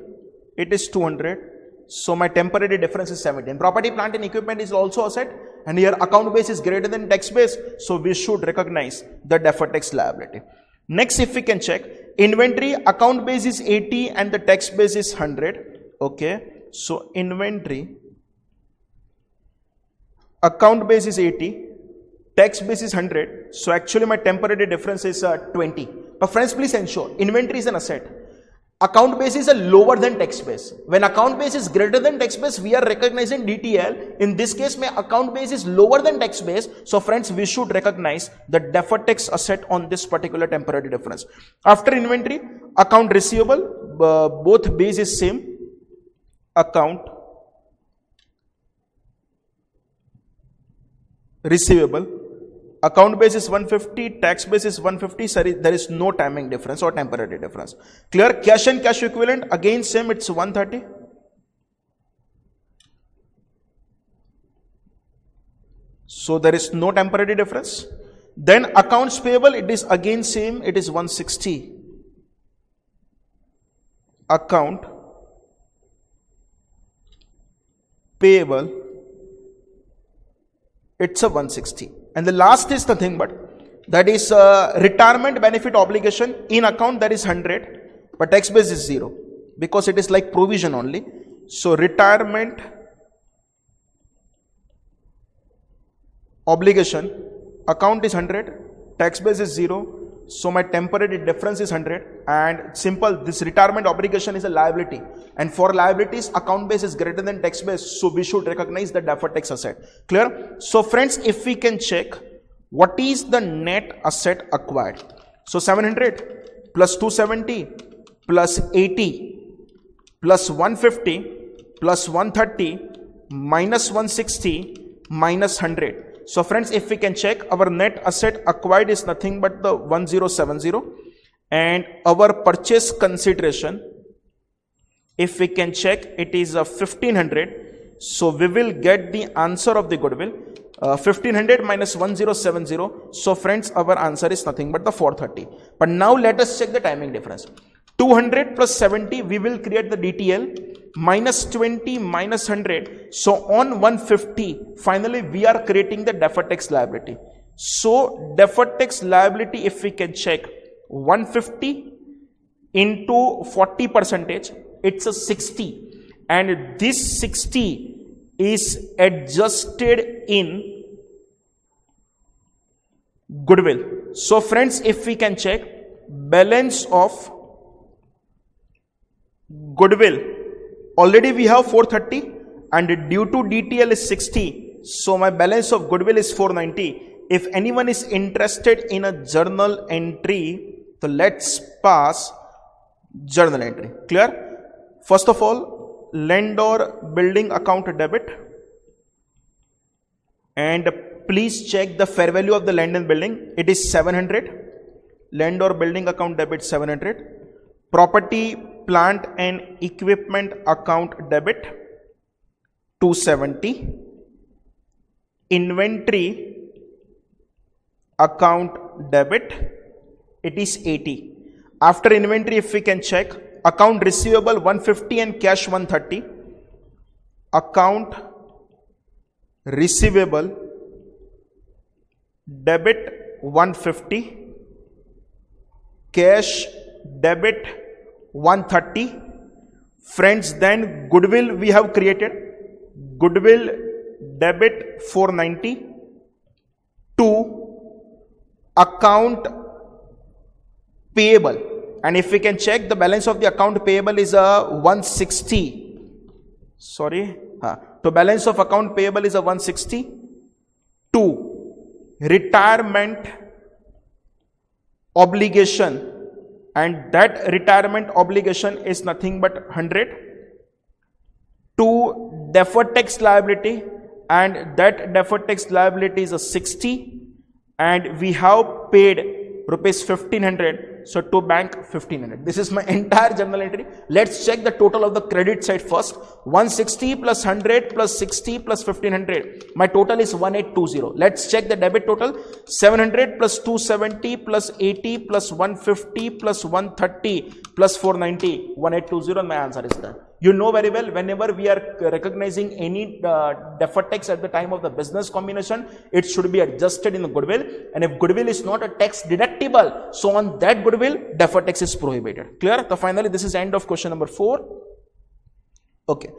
It is 200. So my temporary difference is 17. Property, plant and equipment is also asset. And here account base is greater than tax base. So we should recognize the deferred tax liability. Next, if we can check, inventory, account base is 80 and the tax base is 100. Okay. So inventory, account base is 80, tax base is 100. So actually my temporary difference is 20. But friends, please ensure inventory is an asset. Account base is a lower than tax base. When account base is greater than tax base, we are recognizing DTL. In this case, my account base is lower than tax base. So friends, we should recognize the deferred tax asset on this particular temporary difference. After inventory, account receivable, both base is same. Account receivable. Account base is 150, tax base is 150, sorry, there is no timing difference or temporary difference. Clear? Cash and cash equivalent, again same, it's 130. So there is no temporary difference. Then accounts payable, it is again same, it is 160. Account payable, it's a 160. And the last is nothing but that is retirement benefit obligation. In account there is 100, but tax base is 0 because it is like provision only. So retirement obligation, account is 100, tax base is 0. So my temporary difference is 100, and simple, this retirement obligation is a liability, and for liabilities account base is greater than tax base, so we should recognize the deferred tax asset. Clear? So friends, if we can check what is the net asset acquired. So 700 plus 270 plus 80 plus 150 plus 130 minus 160 minus 100. So friends, if we can check, our net asset acquired is nothing but the 1070, and our purchase consideration, if we can check, it is 1500. So we will get the answer of the goodwill, 1500 minus 1070. So friends, our answer is nothing but the 430. But now let us check the timing difference. 200 plus 70, we will create the DTL, minus 20 minus 100. So on 150, finally we are creating the deferred tax liability. So deferred tax liability, if we can check, 150 into 40 percentage, it's a 60. And this 60 is adjusted in goodwill. So friends, if we can check, balance of goodwill, already we have 430 and due to DTL is 60. So my balance of goodwill is 490. If anyone is interested in a journal entry, so let's pass journal entry. Clear? First of all, land or building account debit, and please check the fair value of the land and building. It is 700. Land or building account debit 700. Property, plant and equipment account debit 270. Inventory account debit, it is 80. After inventory, if we can check, account receivable 150 and cash 130. Account receivable debit 150, cash debit 130. Friends, then goodwill we have created. Goodwill debit 490 to account payable. And if we can check, the balance of the account payable is 160. Sorry. The balance of account payable is 160 to retirement obligation, and that retirement obligation is nothing but 100, to deferred tax liability, and that deferred tax liability is a 60, and we have paid rupees 1500, so to bank 1500. This is my entire journal entry. Let's check the total of the credit side first. 160 plus 100 plus 60 plus 1500, my total is 1820. Let's check the debit total. 700 plus 270 plus 80 plus 150 plus 130 plus 490, 1820, and my answer is there. You know very well, whenever we are recognizing any deferred tax at the time of the business combination, it should be adjusted in the goodwill, and if goodwill is not a tax deductible, so on that goodwill, deferred tax is prohibited. Clear? So finally, this is end of question number 4. Okay.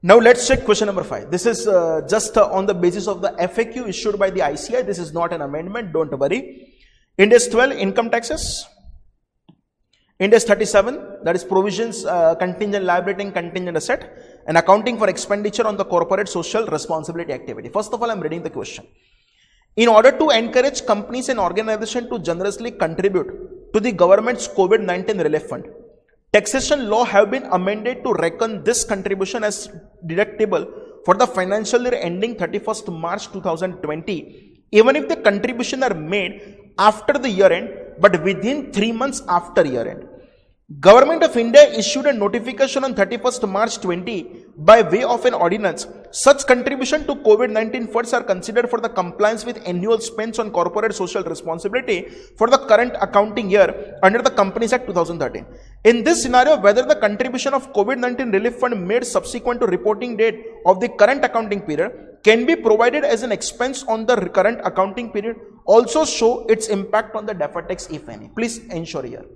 Now let's check question number 5. This is just on the basis of the FAQ issued by the ICI. This is not an amendment, don't worry. Ind AS 12, income taxes. Ind AS 37, that is provisions, contingent liability and contingent asset, and accounting for expenditure on the corporate social responsibility activity. First of all, I am reading the question. In order to encourage companies and organizations to generously contribute to the government's COVID-19 relief fund, taxation law have been amended to reckon this contribution as deductible for the financial year ending 31st March 2020, even if the contribution are made after the year end, but within 3 months after year end. Government of India issued a notification on 31st March 20 by way of an ordinance. Such contribution to COVID-19 funds are considered for the compliance with annual spends on corporate social responsibility for the current accounting year under the Companies Act 2013. In this scenario, whether the contribution of COVID-19 relief fund made subsequent to reporting date of the current accounting period can be provided as an expense on the current accounting period, also show its impact on the deferred tax, if any. Please ensure here.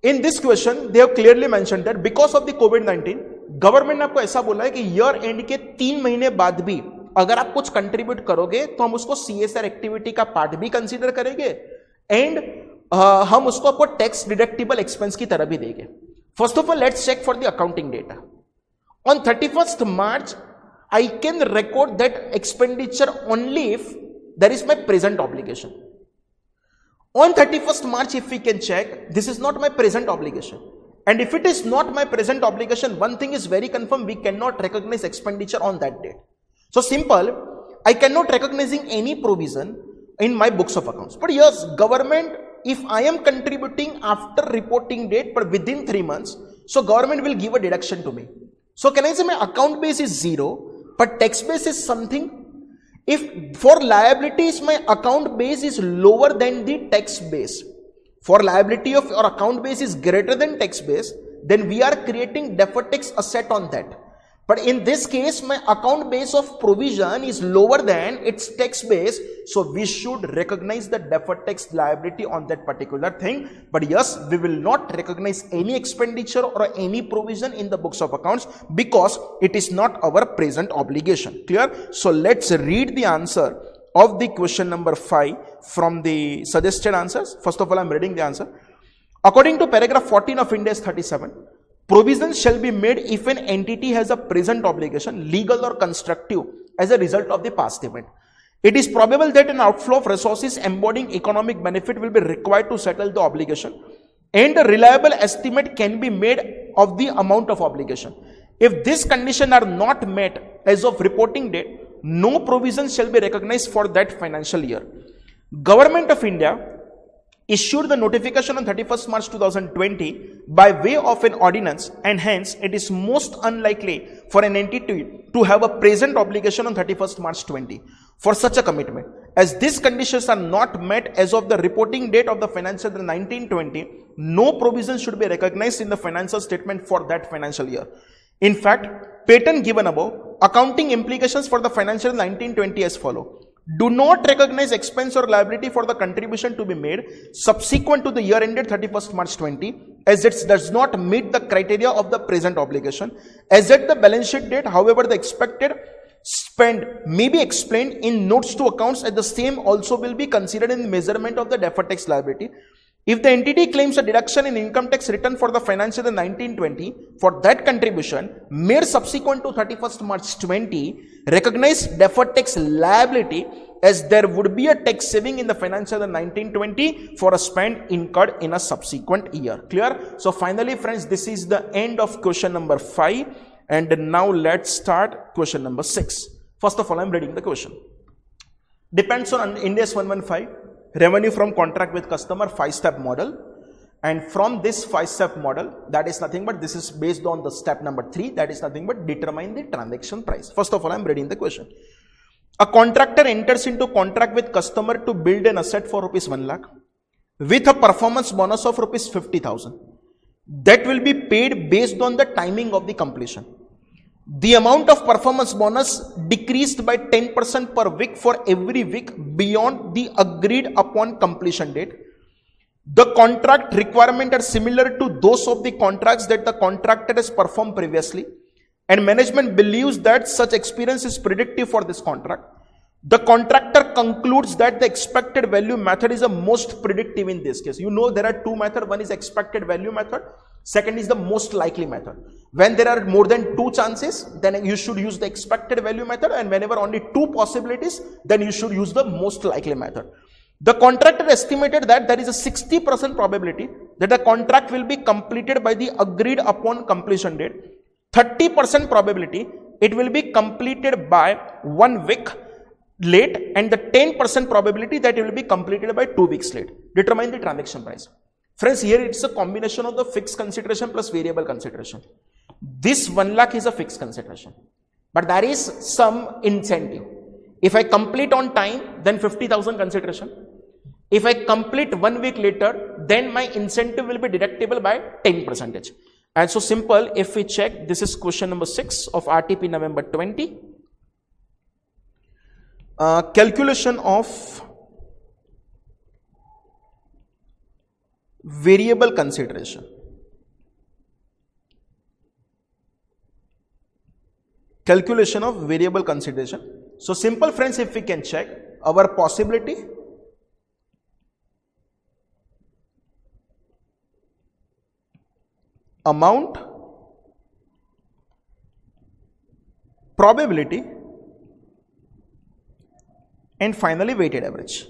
In this question, they have clearly mentioned that because of the COVID-19, government ने आपको ऐसा बोला है कि year and के 3 महीने बाद भी अगर आप कुछ कंट्रीब्यूट करोगे तो हम उसको CSR एक्टिविटी का पार्ट भी कंसीडर करेंगे एंड हम उसको आपको टैक्स डिडक्टिबल एक्सपेंस की तरह भी देंगे. First of all, let's check for the accounting data. On 31st March, I can record that expenditure only if there is my present obligation. On 31st March, if we can check, this is not my present obligation. And if it is not my present obligation, one thing is very confirm, we cannot recognize expenditure on that date. So simple, I cannot recognizing any provision in my books of accounts. But yes, government, if I am contributing after reporting date but within 3 months, so government will give a deduction to me. So can I say my account base is 0, but tax base is something? If for liabilities my account base is lower than the tax base, for liability of your account base is greater than tax base, then we are creating deferred tax asset on that. But in this case, my account base of provision is lower than its tax base, so we should recognize the deferred tax liability on that particular thing. But yes, we will not recognize any expenditure or any provision in the books of accounts because it is not our present obligation. Clear? So let's read the answer of the question number 5 from the suggested answers. First of all, I am reading the answer. According to paragraph 14 of Ind AS 37, provisions shall be made if an entity has a present obligation, legal or constructive, as a result of the past event. It is probable that an outflow of resources embodying economic benefit will be required to settle the obligation, and a reliable estimate can be made of the amount of obligation. If these conditions are not met as of reporting date, no provision shall be recognized for that financial year. Government of India issued the notification on 31st March 2020 by way of an ordinance, and hence it is most unlikely for an entity to have a present obligation on 31st March 20 for such a commitment. As these conditions are not met as of the reporting date of the financial year 1920, no provision should be recognized in the financial statement for that financial year. In fact, pattern given above, accounting implications for the financial year 1920 as follow. Do not recognize expense or liability for the contribution to be made subsequent to the year ended 31st March 20, as it does not meet the criteria of the present obligation. As at the balance sheet date, however, the expected spend may be explained in notes to accounts, and the same also will be considered in the measurement of the deferred tax liability. If the entity claims a deduction in income tax return for the financial year 1920 for that contribution made subsequent to 31st March 20, recognize deferred tax liability as there would be a tax saving in the financial year 1920 for a spend incurred in a subsequent year. Clear? So finally friends, this is the end of question number 5, and now let's start question number 6. First of all, I'm reading the question. Depends on Ind AS 115, revenue from contract with customer, 5-step model. And from this 5-step model, that is nothing but this is based on the step number 3, that is nothing but determine the transaction price. First of all, I'm reading the question. A contractor enters into contract with customer to build an asset for rupees 1 lakh with a performance bonus of rupees 50,000 that will be paid based on the timing of the completion. The amount of performance bonus decreased by 10% per week for every week beyond the agreed upon completion date. The contract requirements are similar to those of the contracts that the contractor has performed previously, and management believes that such experience is predictive for this contract. The contractor concludes that the expected value method is the most predictive in this case. You know there are two methods. One is expected value method. Second is the most likely method. When there are more than 2 chances, then you should use the expected value method, and whenever only 2 possibilities, then you should use the most likely method. The contractor estimated that there is a 60% probability that the contract will be completed by the agreed upon completion date, 30% probability it will be completed by 1 week late, and the 10% probability that it will be completed by 2 weeks late. Determine the transaction price. Friends, here it's a combination of the fixed consideration plus variable consideration. This 1 lakh is a fixed consideration, but there is some incentive. If I complete on time, then 50,000 consideration. If I complete 1 week later, then my incentive will be deductible by 10%. And so simple, if we check, this is question number 6 of RTP November 20. Calculation of variable consideration. Calculation of variable consideration. So simple friends, if we can check our possibility, amount, probability, and finally weighted average.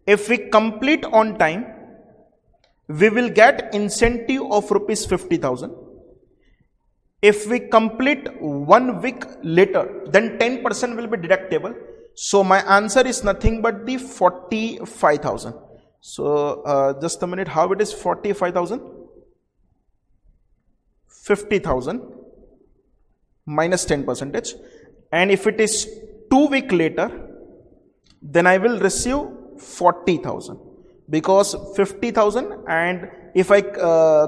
If we complete on time, we will get incentive of rupees 50,000. If we complete 1 week later, then 10% will be deductible. So my answer is nothing but the 45,000. So just a minute, how it is 45,000? 50,000 minus 10%. And if it is 2 weeks later, then I will receive 40,000 because 50,000, and if I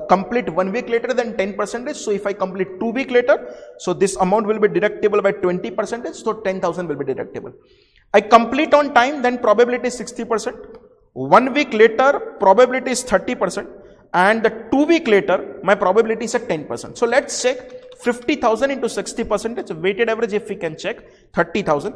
complete 1 week later, then 10%. So if I complete 2 weeks later, so this amount will be deductible by 20%. So 10,000 will be deductible. I complete on time, then probability is 60%. 1 week later, probability is 30%. And the 2 weeks later, my probability is at 10%. So let's check 50,000 into 60%. Weighted average, if we can check, 30,000.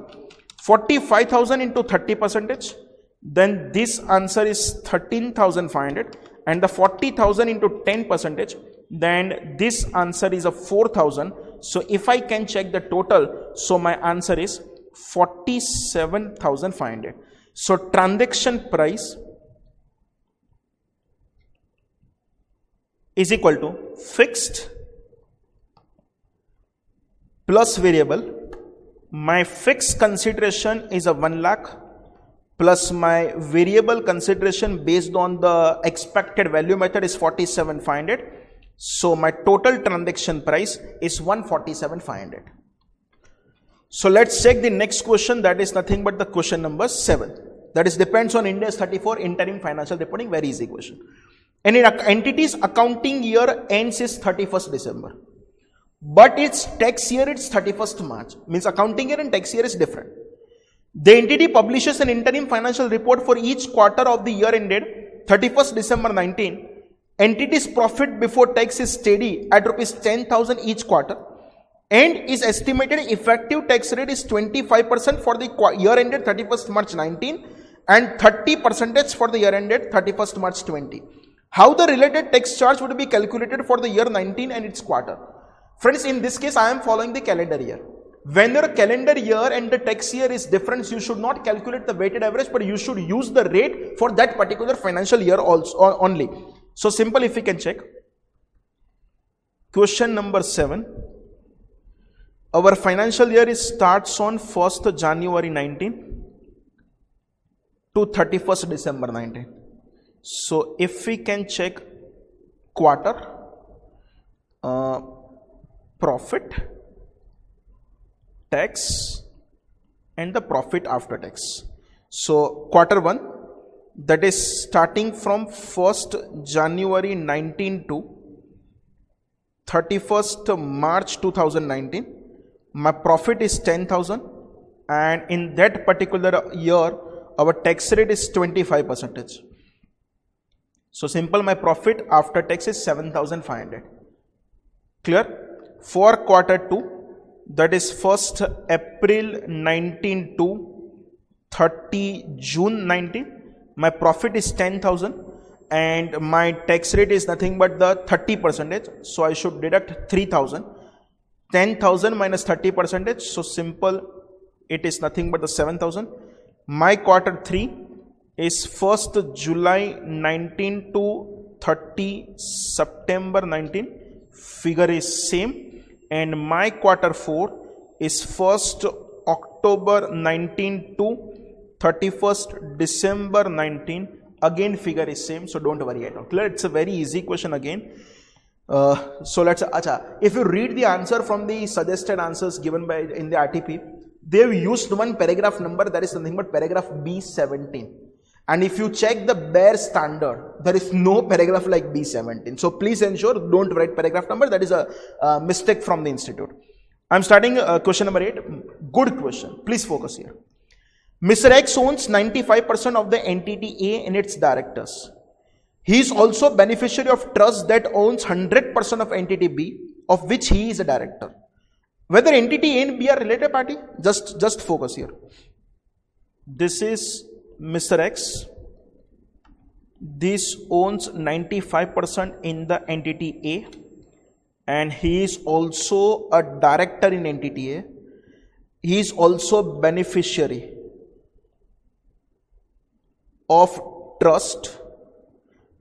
45,000 into 30%. Then this answer is 13,500. And the 40,000 into 10%, then this answer is a 4,000. So if I can check the total, so my answer is 47,500. So transaction price is equal to fixed plus variable. My fixed consideration is a 1 lakh plus my variable consideration based on the expected value method is 47,500. So my total transaction price is 147,500. So let's check the next question, that is nothing but the question number 7. That is depends on Ind AS 34 interim financial reporting, very easy question. And in entity's accounting year ends is 31st December. But its tax year it's 31st March. Means accounting year and tax year is different. The entity publishes an interim financial report for each quarter of the year ended 31st December 19. Entity's profit before tax is steady at rupees 10,000 each quarter, and is estimated effective tax rate is 25% for the year ended 31st March 19 and 30% for the year ended 31st March 20. How the related tax charge would be calculated for the year 19 and its quarter? Friends, in this case I am following the calendar year. When your calendar year and the tax year is different, you should not calculate the weighted average, but you should use the rate for that particular financial year also only. So simple, if we can check. Question number 7. Our financial year starts on 1st January 19 to 31st December 19. So if we can check quarter, profit, tax and the profit after tax. So quarter 1, that is starting from 1st January 19 to 31st March 2019. My profit is 10,000, and in that particular year our tax rate is 25%. So simple, my profit after tax is 7,500. Clear? For quarter 2, that is 1st April 19 to 30 June 19, my profit is 10,000 and my tax rate is nothing but the 30%. So I should deduct 3,000. 10,000 minus 30%. So simple, it is nothing but the 7,000. My quarter 3 is 1st July 19 to 30 September 19. Figure is same. And my quarter 4 is 1st October 19 to 31st December 19. Again figure is same, so don't worry at all. Clear? It's a very easy question again. So let's if you read the answer from the suggested answers given by in the RTP, they've used one paragraph number, that is nothing but paragraph B17. And if you check the bare standard, there is no paragraph like B17. So please ensure don't write paragraph number. That is a mistake from the institute. I'm starting question number 8. Good question. Please focus here. Mr. X owns 95% of the entity A and its directors. He is also beneficiary of trust that owns 100% of entity B, of which he is a director. Whether entity A and B are related party, just focus here. This is Mr. X. This owns 95% in the entity A, and he is also a director in entity A. He is also beneficiary of trust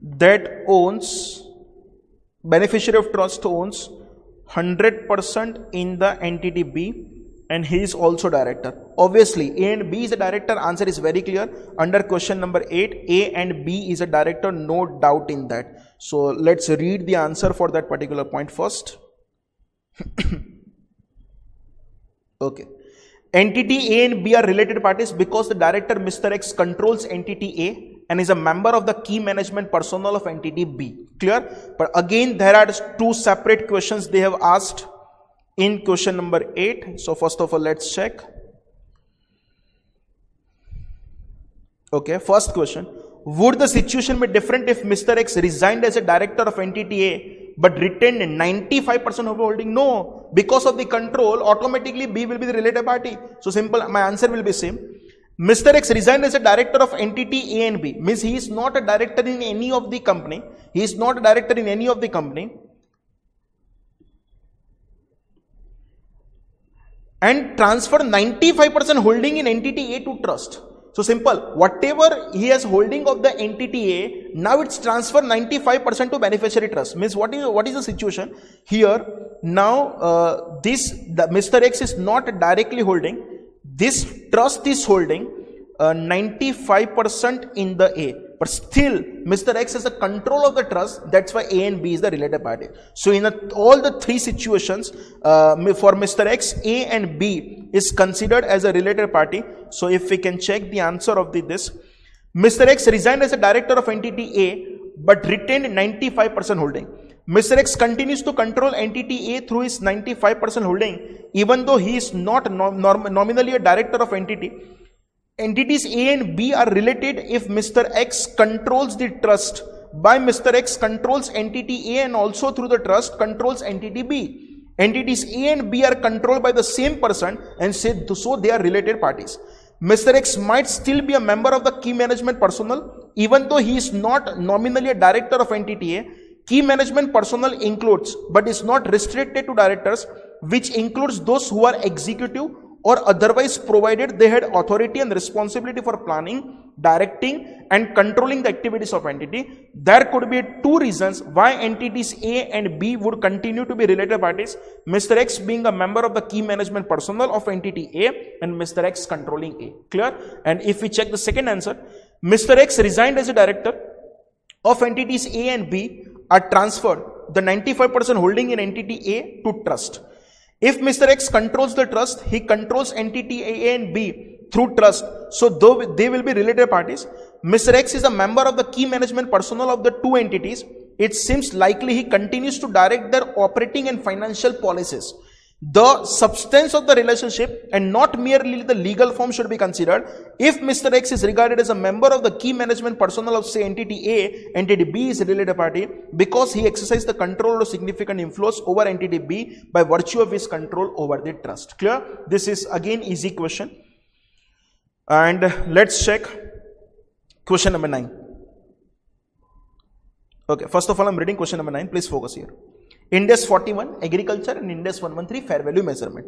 that owns, beneficiary of trust owns 100% in the entity B, and he is also director. Obviously A and B is a director, answer is very clear. Under question number 8, A and B is a director, no doubt in that. So let's read the answer for that particular point first. Okay. Entity A and B are related parties because the director Mr. X controls entity A and is a member of the key management personnel of entity B. Clear? But again there are two separate questions they have asked in question number 8. So first of all, let's check. Okay, first question. Would the situation be different if Mr. X resigned as a director of entity A but retained 95% of holding? No, because of the control, automatically B will be the related party. So simple, my answer will be same. Mr. X resigned as a director of entity A and B, means he is not a director in any of the company. He is not a director in any of the company. And transfer 95% holding in entity A to trust. So simple, whatever he has holding of the entity A, now it's transfer 95% to beneficiary trust. Means what is the situation here? Now Mr. X is not directly holding. This trust is holding 95% in the A, but still Mr. X has a control of the trust. That's why A and B is the related party. So in all the three situations for Mr. X, A and B is considered as a related party. So if we can check the answer of this, Mr. X resigned as a director of entity A but retained 95% holding. Mr. X continues to control entity A through his 95% holding, even though he is not nominally a director of entity. Entities A and B are related if Mr. X controls the trust. By Mr. X controls entity A and also through the trust controls entity B. Entities A and B are controlled by the same person, and so they are related parties. Mr. X might still be a member of the key management personnel even though he is not nominally a director of entity A. Key management personnel includes, but is not restricted to directors, which includes those who are executive or otherwise provided they had authority and responsibility for planning, directing and controlling the activities of entity. There could be two reasons why entities A and B would continue to be related parties, Mr. X being a member of the key management personnel of entity A and Mr. X controlling A. Clear? And if we check the second answer, Mr. X resigned as a director of entities A and B are transferred the 95% holding in entity A to trust. If Mr. X controls the trust, he controls entity A and B through trust. So though they will be related parties, Mr. X is a member of the key management personnel of the two entities. It seems likely he continues to direct their operating and financial policies. The substance of the relationship and not merely the legal form should be considered. If Mr. X is regarded as a member of the key management personnel of say entity A, entity B is a related party because he exercised the control or significant influence over entity B by virtue of his control over the trust. Clear? This is again easy question. And let's check question number 9. Okay, first of all, I'm reading question number 9. Please focus here. Ind AS 41 agriculture and Ind AS 113 fair value measurement.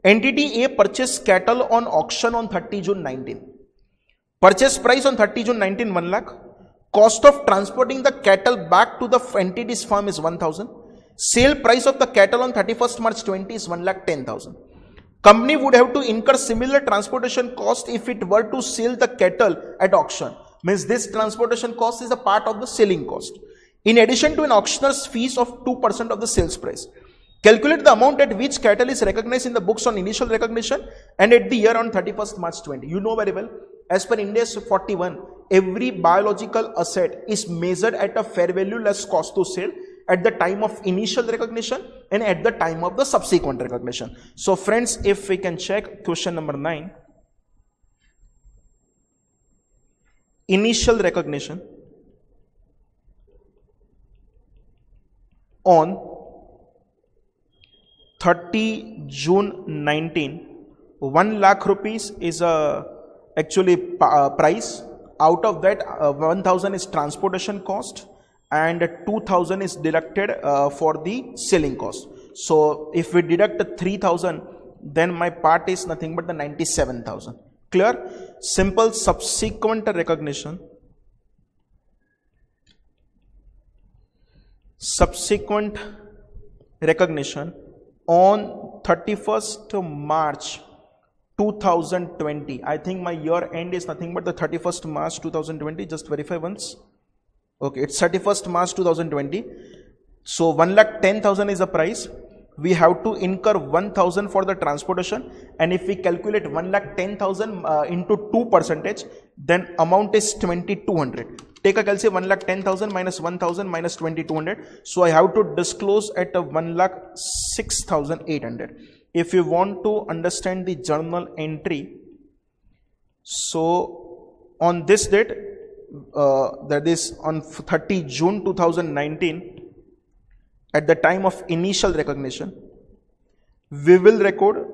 Entity A purchased cattle on auction on 30 June 19. Purchase price on 30 June 19 1 lakh. Cost of transporting the cattle back to the entity's farm is 1,000. Sale price of the cattle on 31st March 20 is 1,10,000. Company would have to incur similar transportation cost if it were to sell the cattle at auction. Means this transportation cost is a part of the selling cost. In addition to an auctioneer's fees of 2% of the sales price. Calculate the amount at which cattle is recognized in the books on initial recognition and at the year on 31st March 20. You know very well, as per Ind AS 41, every biological asset is measured at a fair value less cost to sale at the time of initial recognition and at the time of the subsequent recognition. So friends, if we can check question number 9. Initial recognition on 30 June 19, 1 lakh rupees is actually price. Out of that, 1,000 is transportation cost and 2,000 is deducted for the selling cost. So if we deduct 3,000, then my part is nothing but the 97,000. Clear? Simple subsequent recognition. Subsequent recognition on 31st March 2020. I think my year end is nothing but the 31st March 2020. Just verify once. Okay, it's 31st March 2020. So 1,10,000 is the price. We have to incur 1,000 for the transportation, and if we calculate 1,10,000 into 2%, then amount is 2,200. Take a calculation, 1,10,000 minus 1,000 minus 2,200. So I have to disclose at 1,06,800. If you want to understand the journal entry, so on this date, that is on 30 June 2019, at the time of initial recognition, we will record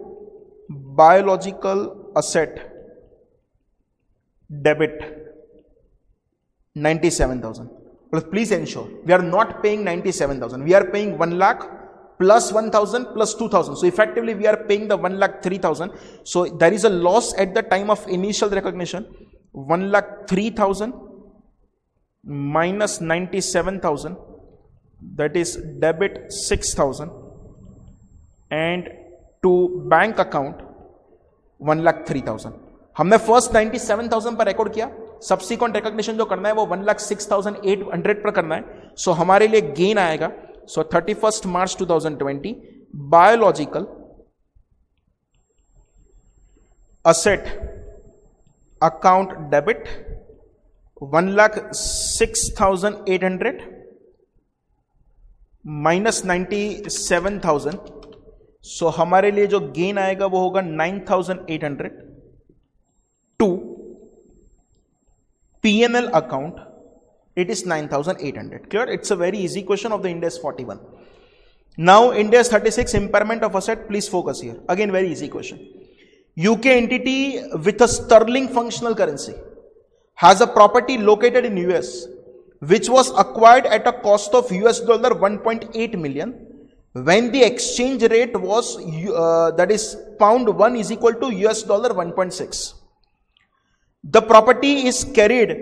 biological asset debit 97,000. But please ensure we are not paying 97,000. We are paying 1 lakh plus 1,000 plus 2,000. So effectively we are paying the 1,03,000. So there is a loss at the time of initial recognition. 1,03,000 minus 97,000. That is debit 6,000 and to bank account 1,03,000. हमने first 97,000 पर record किया, subsequent recognition जो करना है वो 1,06,800 पर करना है. सो हमारे लिए गेन आएगा. सो 31st March 2020 biological asset account debit 1,06,800 minus 97,000. सो हमारे लिए जो गेन आएगा वो होगा 9,800 to P&L account. It is 9,800. Clear? It's a very easy question of the Ind AS 41. Now Ind AS 36 impairment of asset. Please focus here. Again very easy question. UK entity with a sterling functional currency has a property located in US which was acquired at a cost of US dollar 1.8 million when the exchange rate was that is pound 1 is equal to US dollar 1.6. The property is carried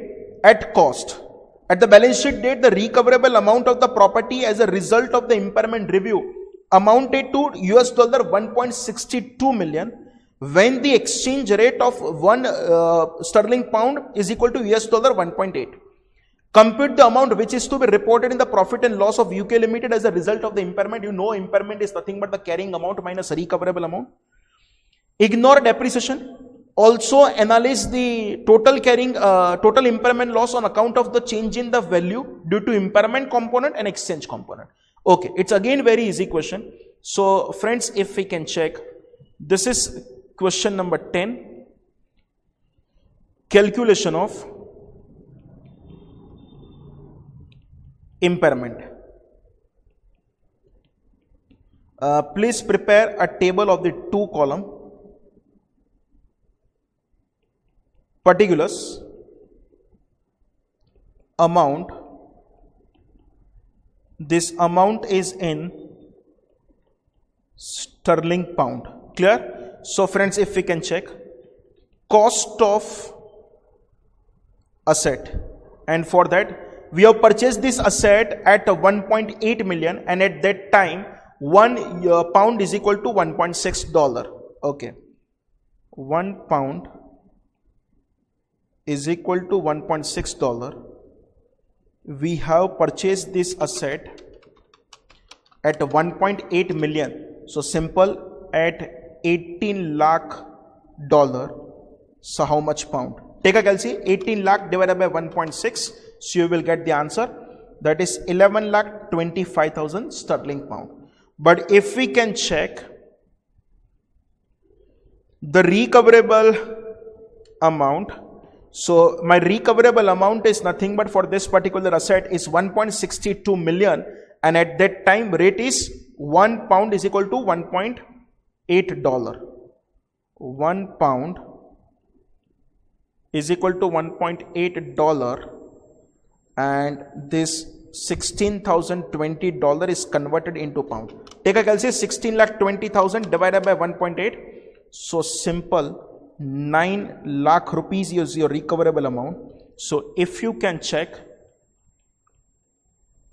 at cost. At the balance sheet date, the recoverable amount of the property as a result of the impairment review amounted to US dollar 1.62 million when the exchange rate of 1 sterling pound is equal to US dollar 1.8. Compute the amount which is to be reported in the profit and loss of UK Limited as a result of the impairment. You know impairment is nothing but the carrying amount minus recoverable amount. Ignore depreciation. Also analyze the total impairment loss on account of the change in the value due to impairment component and exchange component. Okay, it's again very easy question. So friends, if we can check, this is question number 10. Calculation of impairment. Please prepare a table of the 2 column. Particulars, amount, this amount is in sterling pound. Clear? So friends, if we can check, cost of asset, and for that we have purchased this asset at 1.8 million, and at that time 1 pound is equal to $1.6. Okay, 1 pound is equal to $1.6. We have purchased this asset at 1.8 million. So simple, at 18 lakh dollar. So how much pound? Take a calculation, 18 lakh divided by 1.6. So you will get the answer. That is 11 lakh 25,000 sterling pound. But if we can check the recoverable amount, so my recoverable amount is nothing but for this particular asset is 1.62 million, and at that time rate is 1 pound is equal to $1.8. 1 pound is equal to $1.8, and this $16,020 is converted into pound. Take a calculation, 16,20,000 divided by 1.8. So simple, 9 lakh rupees is your recoverable amount. So if you can check,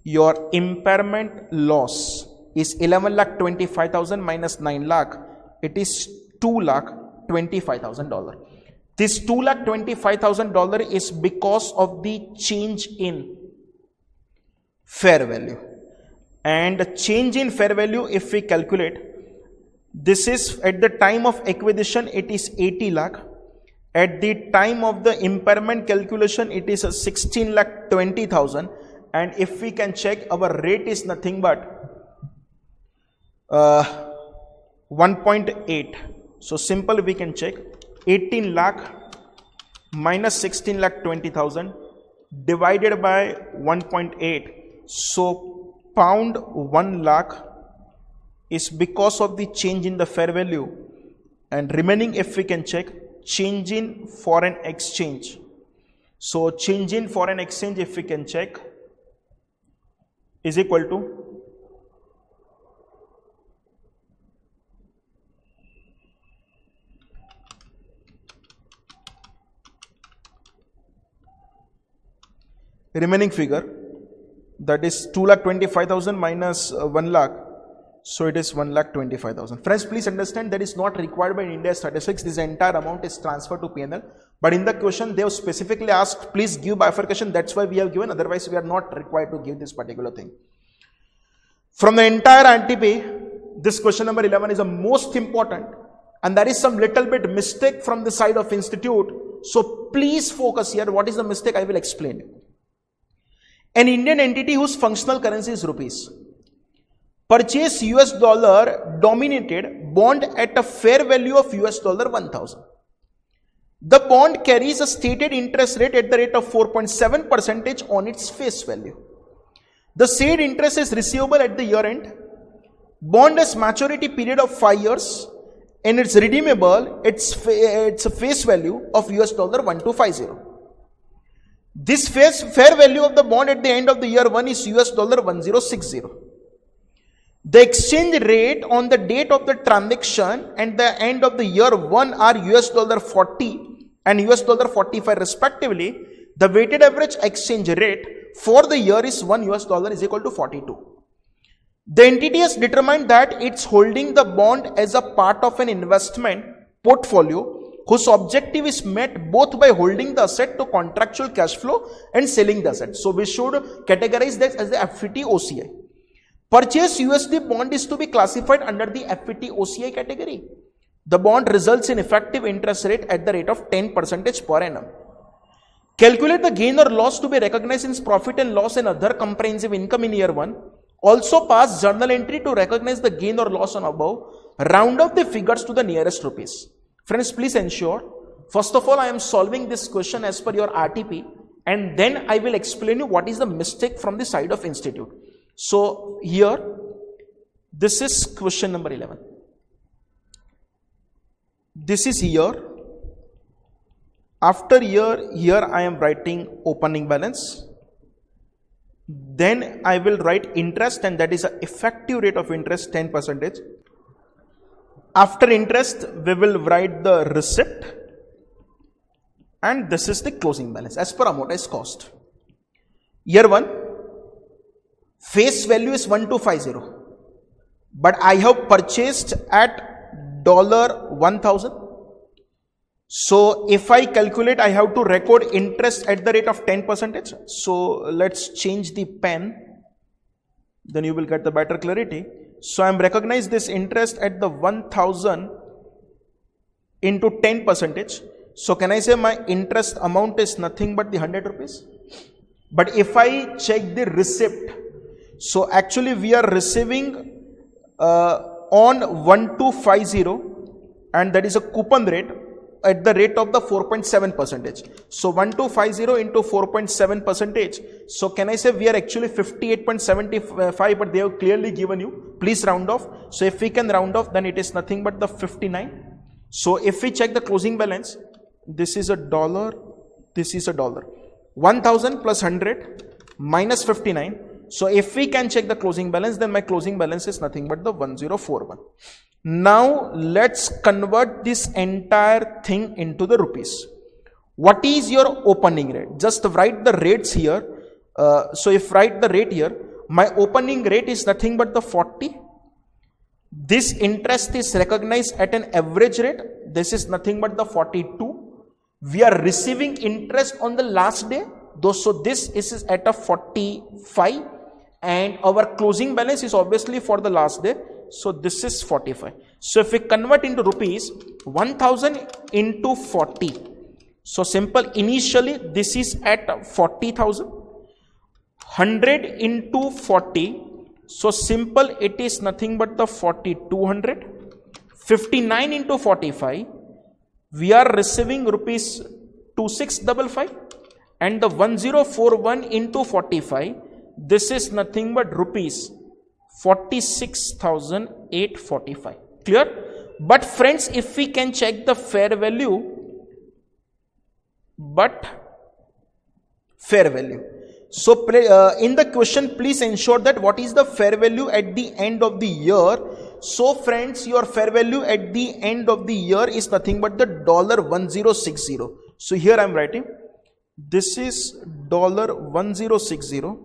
your impairment loss is 11 lakh 25,000 minus 9 lakh. It is 2 lakh $25,000. This $2 lakh $25,000 is because of the change in fair value. And change in fair value, if we calculate, this is at the time of acquisition, it is 80 lakh. At the time of the impairment calculation, it is 16 lakh 20,000. And if we can check, our rate is nothing but 1.8. So simple, we can check 18 lakh minus 16 lakh 20,000 divided by 1.8. So pound 1 lakh is because of the change in the fair value, and remaining, if we can check, change in foreign exchange. So change in foreign exchange, if we can check, is equal to remaining figure, that is 2,25,000 minus 1 lakh. So it is 1,25,000. Friends, please understand that is not required by India statistics. This entire amount is transferred to PNL. But in the question, they have specifically asked, please give bifurcation. That's why we have given. Otherwise, we are not required to give this particular thing. From the entire ANTP, this question number 11 is the most important. And there is some little bit mistake from the side of institute. So please focus here. What is the mistake? I will explain. An Indian entity whose functional currency is rupees purchase US dollar denominated bond at a fair value of US dollar 1,000. The bond carries a stated interest rate at the rate of 4.7% on its face value. The said interest is receivable at the year end. Bond has maturity period of 5 years and it's redeemable. It's a face value of US dollar 1,250. This fair value of the bond at the end of the year 1 is US dollar 1060. The exchange rate on the date of the transaction and the end of the year 1 are US dollar 40 and US dollar 45 respectively. The weighted average exchange rate for the year is 1 US dollar is equal to 42. The entity has determined that it's holding the bond as a part of an investment portfolio whose objective is met both by holding the asset to contractual cash flow and selling the asset. So we should categorize this as the FVT OCI. Purchase USD bond is to be classified under the FVT OCI category. The bond results in effective interest rate at the rate of 10% per annum. Calculate the gain or loss to be recognized in profit and loss and other comprehensive income in year 1. Also pass journal entry to recognize the gain or loss on above. Round off the figures to the nearest rupees. Friends, please ensure, first of all, I am solving this question as per your RTP, and then I will explain you what is the mistake from the side of institute. So here, this is question number 11. This is here. After here I am writing opening balance. Then I will write interest, and that is the effective rate of interest 10%. After interest, we will write the receipt, and this is the closing balance as per amortized cost. Year 1, face value is 1250, but I have purchased at $1,000. So if I calculate, I have to record interest at the rate of 10%. So let's change the pen, then you will get the better clarity. So I am recognize this interest at the 1000 into 10%. So can I say my interest amount is nothing but the 100 rupees? But if I check the receipt, so actually we are receiving on 1250, and that is a coupon rate at the rate of the 4.7%. So 1250 into 4.7%. So can I say we are actually 58.75, but they have clearly given you, please round off. So if we can round off, then it is nothing but the 59. So if we check the closing balance, this is a dollar, this is a dollar. 1000 plus 100 minus 59. So if we can check the closing balance, then my closing balance is nothing but the 1041. Now let's convert this entire thing into the rupees. What is your opening rate? Just write the rates here. So if write the rate here, my opening rate is nothing but the 40. This interest is recognized at an average rate. This is nothing but the 42. We are receiving interest on the last day. So this is at a 45, and our closing balance is obviously for the last day. So this is 45. So if we convert into rupees, 1000 into 40. So simple, initially this is at 40,000. 100 into 40. So simple, it is nothing but the 4200. 59 into 45. We are receiving rupees 2655. And the 1041 into 45. This is nothing but rupees 46,845. Clear? But friends, if we can check the fair value, so in the question, please ensure that what is the fair value at the end of the year. So friends, your fair value at the end of the year is nothing but the $1060. So here I am writing, this is $1060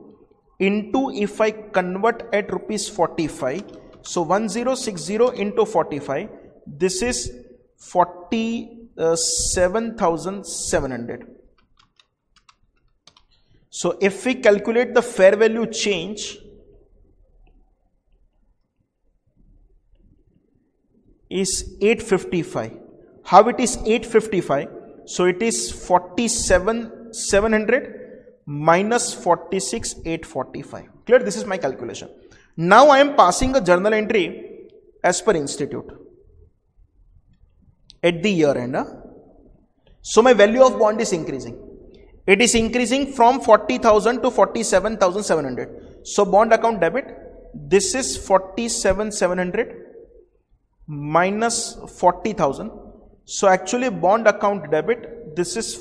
into, if I convert at rupees 45, so 1060 into 45, this is 47,700. So if we calculate the fair value change, is 855. How it is 855? So it is 47,700 minus 46,845. Clear? This is my calculation. Now I am passing a journal entry as per institute at the year end. So my value of bond is increasing. It is increasing from 40,000 to 47,700. So bond account debit, this is 47,700 minus 40,000. So actually bond account debit, this is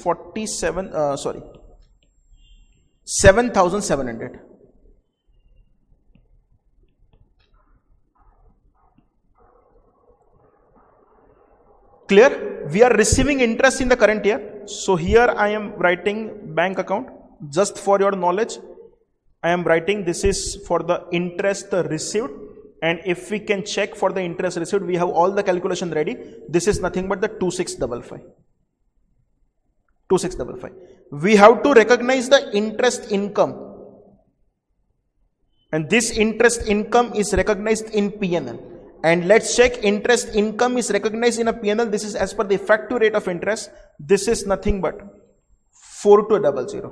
7,700. Clear? We are receiving interest in the current year. So here I am writing bank account. Just for your knowledge, I am writing this is for the interest received. And if we can check for the interest received, we have all the calculation ready. This is nothing but the 2655. 2655. We have to recognize the interest income. And this interest income is recognized in P&L. And let's check, interest income is recognized in a P&L. This is as per the effective rate of interest. This is nothing but 4200.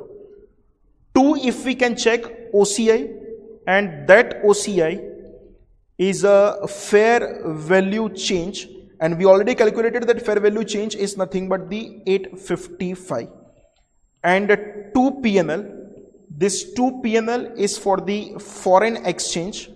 2, if we can check OCI, and that OCI is a fair value change, and we already calculated that fair value change is nothing but the 855. And 2 P&L, this 2 P&L is for the foreign exchange,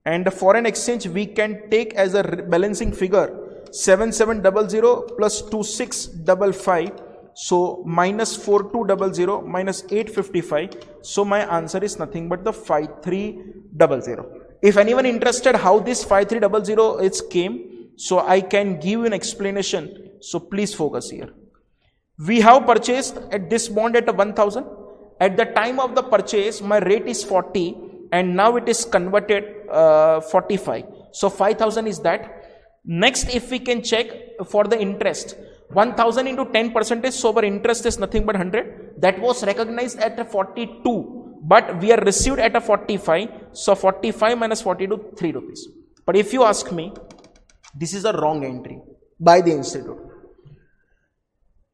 and the foreign exchange we can take as a balancing figure 7700 plus 2655, so minus 4200 minus 855, so my answer is nothing but the 5300. If anyone interested how this 5300 is came, so I can give you an explanation, so please focus here. We have purchased at this bond at 1000. At the time of the purchase, my rate is 40, and now it is converted 45. So 5000 is that. Next, if we can check for the interest, 1000 into 10%, so our interest is nothing but 100. That was recognized at a 42, but we are received at a 45. So 45 minus 42, 3 rupees. But if you ask me, this is a wrong entry by the institute.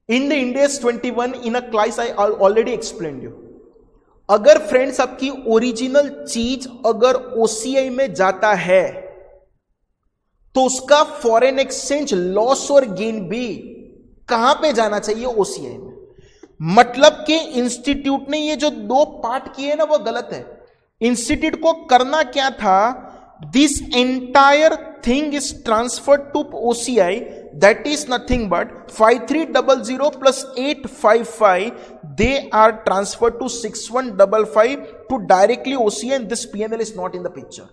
In the India's 21, in a class I already explained you. अगर friends आपकी original चीज अगर OCI में जाता है तो उसका foreign exchange loss और गेन भी कहां पे जाना चाहिए? OCI में. मतलब कि इंस्टीट्यूट ने ये जो 2 पार्ट किए ना वो गलत है. इंस्टीट्यूट को करना क्या था? This entire thing is transferred to OCI, that is nothing but 5300 plus 855, they are transferred to 6155 to directly OCI, and this P&L is not in the picture.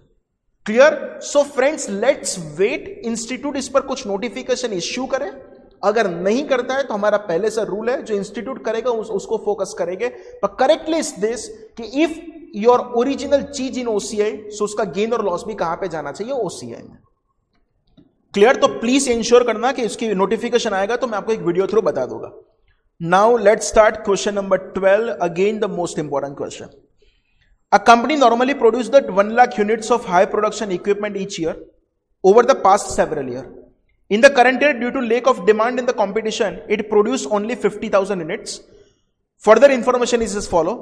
Clear? So friends, let's wait. Institute इस पर कुछ notification issue करे. अगर नहीं करता है तो हमारा पहले से रूल है, जो इंस्टीट्यूट करेगा उसको फोकस करेंगे. पर करेक्टली इज दिस कि इफ योर ओरिजिनल चीज इन OCI, सो उसका गेन और लॉस भी कहां पे जाना चाहिए? OCI में. क्लियर? तो प्लीज इंश्योर करना कि इसकी नोटिफिकेशन आएगा तो मैं आपको एक वीडियो थ्रू बता दूंगा. Now let's start question number 12. Again the most important question. A company normally produce the 1 lakh units of high production equipment each year over the past several year. In the current year, due to lack of demand in the competition, it produced only 50,000 units. Further information is as follow.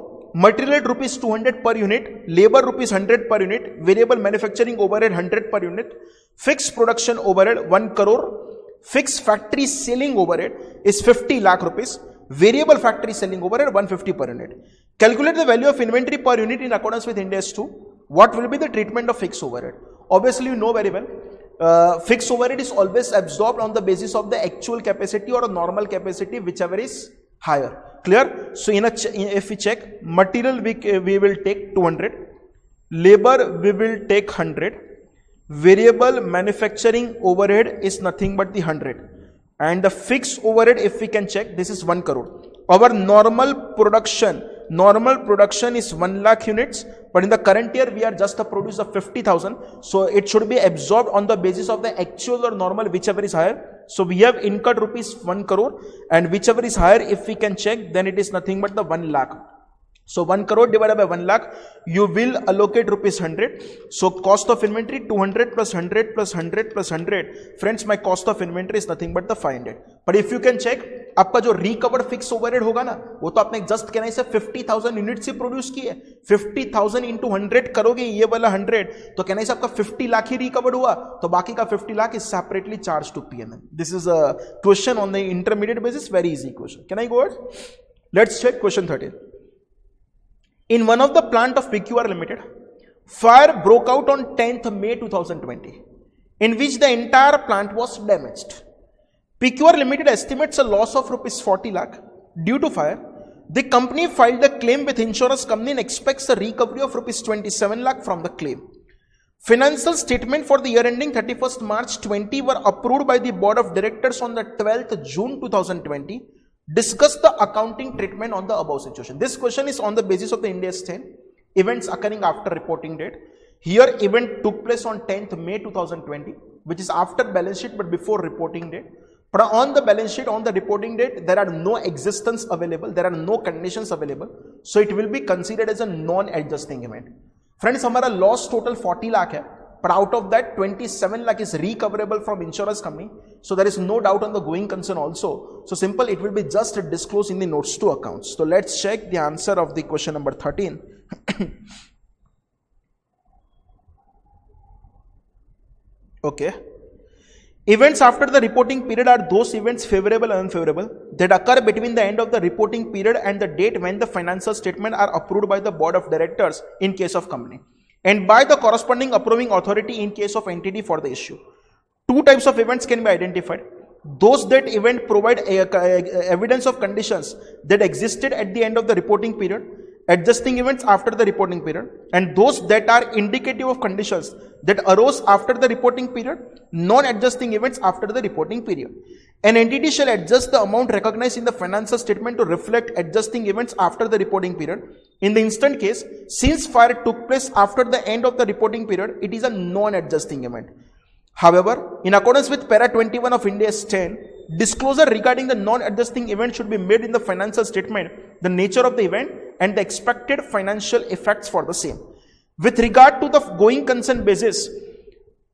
Material rupees 200 per unit, labor rupees 100 per unit, variable manufacturing overhead 100 per unit, fixed production overhead 1 crore, fixed factory selling overhead is 50 lakh rupees, variable factory selling overhead 150 per unit. Calculate the value of inventory per unit in accordance with Ind AS 2. What will be the treatment of fixed overhead? Obviously, you know very well. Fixed overhead is always absorbed on the basis of the actual capacity or a normal capacity, whichever is higher. Clear? So if we check, material we will take 200, labor we will take 100, variable manufacturing overhead is nothing but the 100, and the fixed overhead, if we can check, this is 1 crore. Our normal production is 1 lakh units, but in the current year we are just a produce of 50,000, so it should be absorbed on the basis of the actual or normal, whichever is higher. So we have incurred rupees 1 crore, and whichever is higher, if we can check, then it is nothing but the 1 lakh. So 1 crore divided by 1 lakh, you will allocate rupees 100. So cost of inventory 200 plus 100 plus 100 plus 100. Friends, my cost of inventory is nothing but the 500. But if you can check, आपका जो recovered fix overhead होगा ना, वो तो आपने just कहना है 50,000 unit से प्रोड्यूस की है. 50,000 इंटू 100 करोगे, ये वाला 100, तो कहना है आपका 50 लाख ही रिकवर्ड हुआ, तो बाकी का 50 lakh is separately charge to P&L. This is a question on the intermediate basis, very easy question. Can I go ahead? Let's check question 13. In one of the plant of PQR Limited, fire broke out on 10th May 2020, in which the entire plant was damaged. PQR Limited estimates a loss of rupees 40 lakh due to fire. The company filed the claim with insurance company and expects a recovery of rupees 27 lakh from the claim. Financial statement for the year ending 31st March 20 were approved by the board of directors on the 12th June 2020. Discuss the accounting treatment on the above situation. This question is on the basis of the Ind AS 10, events occurring after reporting date. Here event took place on 10th May 2020, which is after balance sheet but before reporting date. But on the balance sheet, on the reporting date, there are no existence available, there are no conditions available. So it will be considered as a non-adjusting event. Friends, हमारा loss total 40 lakh है, but out of that 27 lakh is recoverable from insurance company. So there is no doubt on the going concern also. So simple, it will be just disclosed in the notes to accounts. So let's check the answer of the question number 13. Okay. Events after the reporting period are those events favorable and unfavorable that occur between the end of the reporting period and the date when the financial statements are approved by the board of directors in case of company and by the corresponding approving authority in case of entity for the issue. Two types of events can be identified. Those that event provide evidence of conditions that existed at the end of the reporting period, adjusting events after the reporting period, and those that are indicative of conditions that arose after the reporting period, non-adjusting events after the reporting period. An entity shall adjust the amount recognized in the financial statement to reflect adjusting events after the reporting period. In the instant case, since fire took place after the end of the reporting period, it is a non-adjusting event. However, in accordance with para 21 of Ind AS 10, disclosure regarding the non-adjusting event should be made in the financial statement, the nature of the event and the expected financial effects for the same. With regard to the going concern basis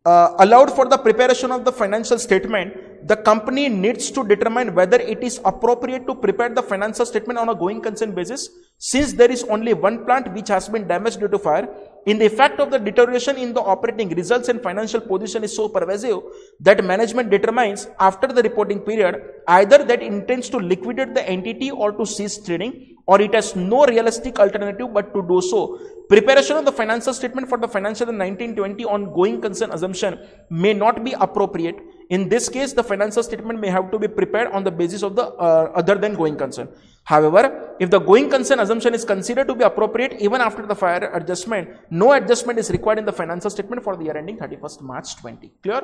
allowed for the preparation of the financial statement, the company needs to determine whether it is appropriate to prepare the financial statement on a going concern basis, since there is only one plant which has been damaged due to fire. In the effect of the deterioration in the operating results and financial position is so pervasive that management determines after the reporting period either that it intends to liquidate the entity or to cease trading, or it has no realistic alternative but to do so. Preparation of the financial statement for the financial year 1920 on going concern assumption may not be appropriate. In this case, the financial statement may have to be prepared on the basis of the other than going concern. However, if the going concern assumption is considered to be appropriate even after the fire adjustment, no adjustment is required in the financial statement for the year ending 31st March 20. Clear?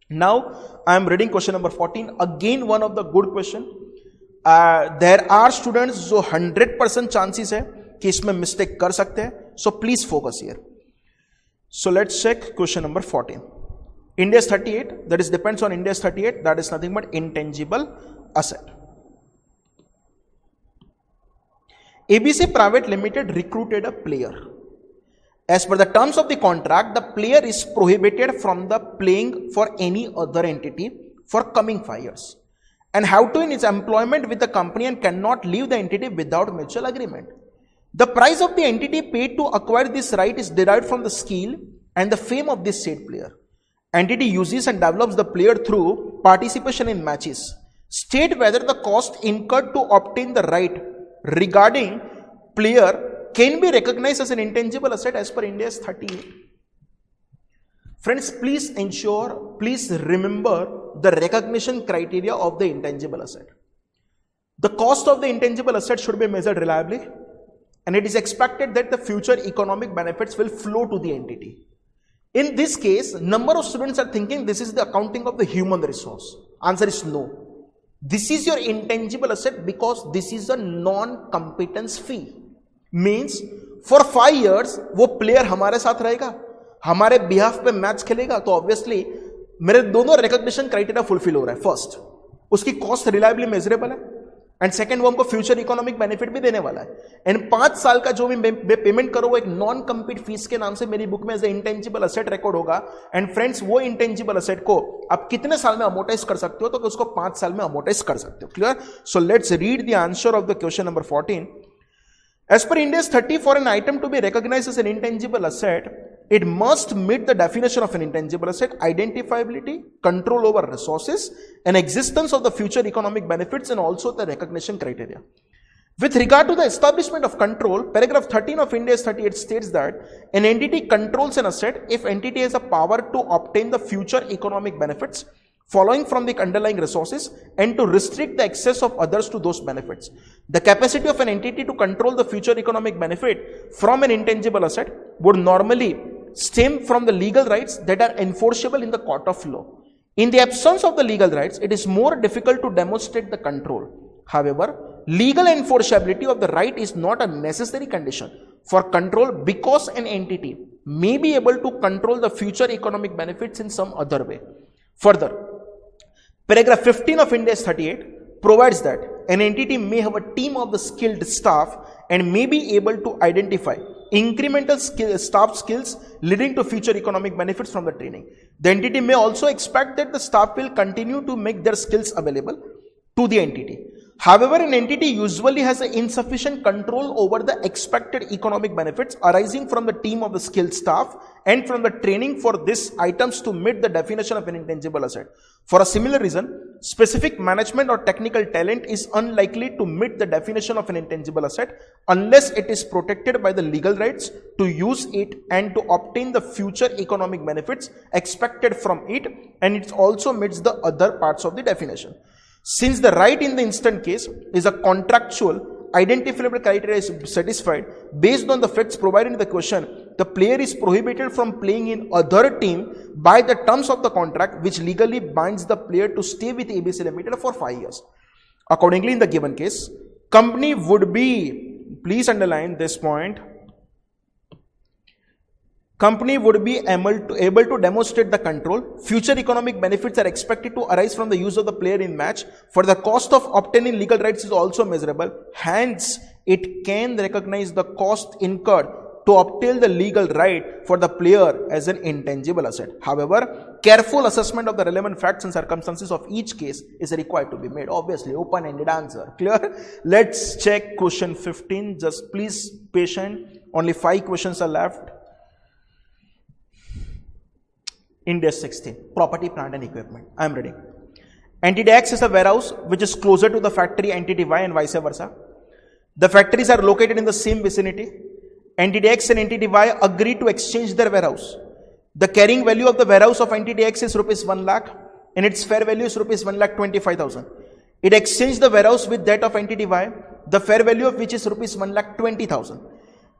Now, I am reading question number 14. Again, one of the good question. There are students जो 100% chances है कि इसमें mistake कर सकते हैं. So please focus here. So let's check question number 14. Ind AS 38, that is depends on Ind AS 38, that is nothing but intangible asset. ABC Private Limited recruited a player. As per the terms of the contract, the player is prohibited from the playing for any other entity for coming 5 years and have to in its employment with the company and cannot leave the entity without mutual agreement. The price of the entity paid to acquire this right is derived from the skill and the fame of this said player. Entity uses and develops the player through participation in matches. State whether the cost incurred to obtain the right regarding player can be recognized as an intangible asset as per Ind AS 38. Friends, please ensure, please remember the recognition criteria of the intangible asset. The cost of the intangible asset should be measured reliably, and it is expected that the future economic benefits will flow to the entity. In this case, number of students are thinking this is the accounting of the human resource. Answer is no. This is your intangible asset because this is a non-competence fee. Means for 5 years वो player हमारे साथ रहेगा, हमारे behalf पे match खेलेगा, तो obviously मेरे दोनों recognition criteria fulfill हो रहा है. First, उसकी cost reliably measurable है, एंड सेकंड वो हमको फ्यूचर इकोनॉमिक बेनिफिट भी देने वाला है. एंड 5 साल का जो भी पेमेंट करो वो एक नॉन कंपीट फीस के नाम से मेरी बुक में as a intangible asset record होगा. एंड फ्रेंड्स, वो इंटेंजिबल असेट को आप कितने साल में अमोर्टाइज कर सकते हो, तो उसको 5 साल में अमोर्टाइज कर सकते हो. Clear? So let's read the answer of the question number 14. As per Ind AS 30, for an item to be recognized as an intangible asset, it must meet the definition of an intangible asset: identifiability, control over resources, and existence of the future economic benefits, and also the recognition criteria. With regard to the establishment of control, paragraph 13 of Ind AS 38 states that an entity controls an asset if entity has a power to obtain the future economic benefits following from the underlying resources and to restrict the access of others to those benefits. The capacity of an entity to control the future economic benefit from an intangible asset would normally stem from the legal rights that are enforceable in the court of law. In the absence of the legal rights, it is more difficult to demonstrate the control. However, legal enforceability of the right is not a necessary condition for control because an entity may be able to control the future economic benefits in some other way. Further, paragraph 15 of Ind AS 38 provides that an entity may have a team of the skilled staff and may be able to identify incremental staff skills leading to future economic benefits from the training. The entity may also expect that the staff will continue to make their skills available to the entity. However, an entity usually has insufficient control over the expected economic benefits arising from the team of the skilled staff and from the training for these items to meet the definition of an intangible asset. For a similar reason, specific management or technical talent is unlikely to meet the definition of an intangible asset unless it is protected by the legal rights to use it and to obtain the future economic benefits expected from it, and it also meets the other parts of the definition. Since the right in the instant case is a contractual, identifiable criteria is satisfied based on the facts provided in the question, the player is prohibited from playing in other team by the terms of the contract which legally binds the player to stay with ABC Limited for 5 years. Accordingly, in the given case, company would be, please underline this point, company would be able to demonstrate the control. Future economic benefits are expected to arise from the use of the player in match. For the cost of obtaining legal rights is also measurable. Hence, it can recognize the cost incurred to obtain the legal right for the player as an intangible asset. However, careful assessment of the relevant facts and circumstances of each case is required to be made. Obviously, open-ended answer. Clear? Let's check question 15. Just please patient. Only 5 questions are left. Ind AS 16, property, plant and equipment. I am reading. Entity X is a warehouse which is closer to the factory entity Y and vice versa. The factories are located in the same vicinity. Entity X and entity Y agree to exchange their warehouse. The carrying value of the warehouse of entity X is rupees 1 lakh and its fair value is rupees 1,25,000. It exchanged the warehouse with that of entity Y, the fair value of which is rupees 1,20,000.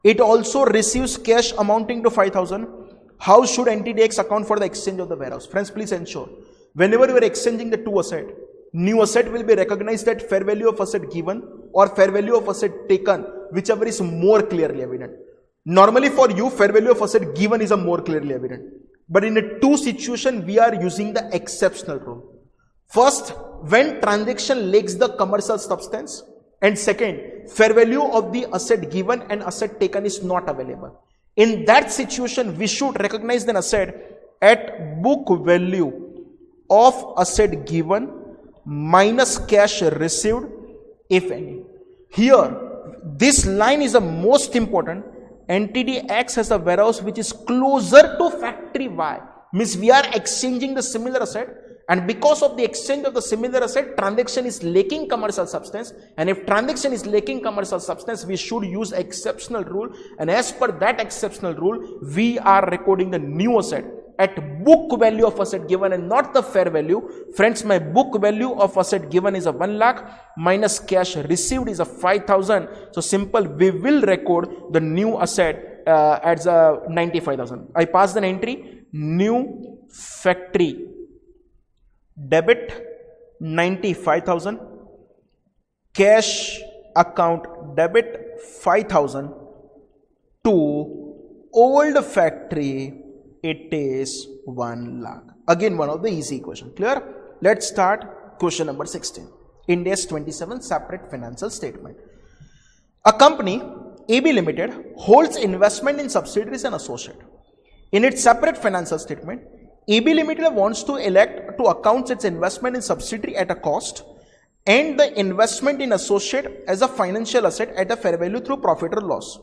It also receives cash amounting to 5,000. How should entity X account for the exchange of the warehouse? Friends, please ensure whenever you are exchanging the two assets, new asset will be recognized at fair value of asset given or fair value of asset taken, whichever is more clearly evident. Normally for you, fair value of asset given is a more clearly evident. But in a two situation, we are using the exceptional rule. First, when transaction lacks the commercial substance, and second, fair value of the asset given and asset taken is not available. In that situation, we should recognize the asset at book value of asset given minus cash received, if any. Here, this line is the most important. Entity X has a warehouse which is closer to factory Y. Means we are exchanging the similar asset, and because of the exchange of the similar asset, transaction is lacking commercial substance, and if transaction is lacking commercial substance, we should use exceptional rule, and as per that exceptional rule, we are recording the new asset at book value of asset given and not the fair value. Friends, my book value of asset given is a 1 lakh minus cash received is a 5,000. So simple, we will record the new asset as a 95,000. I pass the entry, new factory debit 95,000, cash account debit 5,000 to old factory, it is 1 lakh. Again, one of the easy question. Clear? Let's start question number 16. Ind AS 27, separate financial statement. A company, AB Limited, holds investment in subsidiaries and associate. In its separate financial statement, AB Limited wants to elect to account its investment in subsidiary at a cost and the investment in associate as a financial asset at a fair value through profit or loss.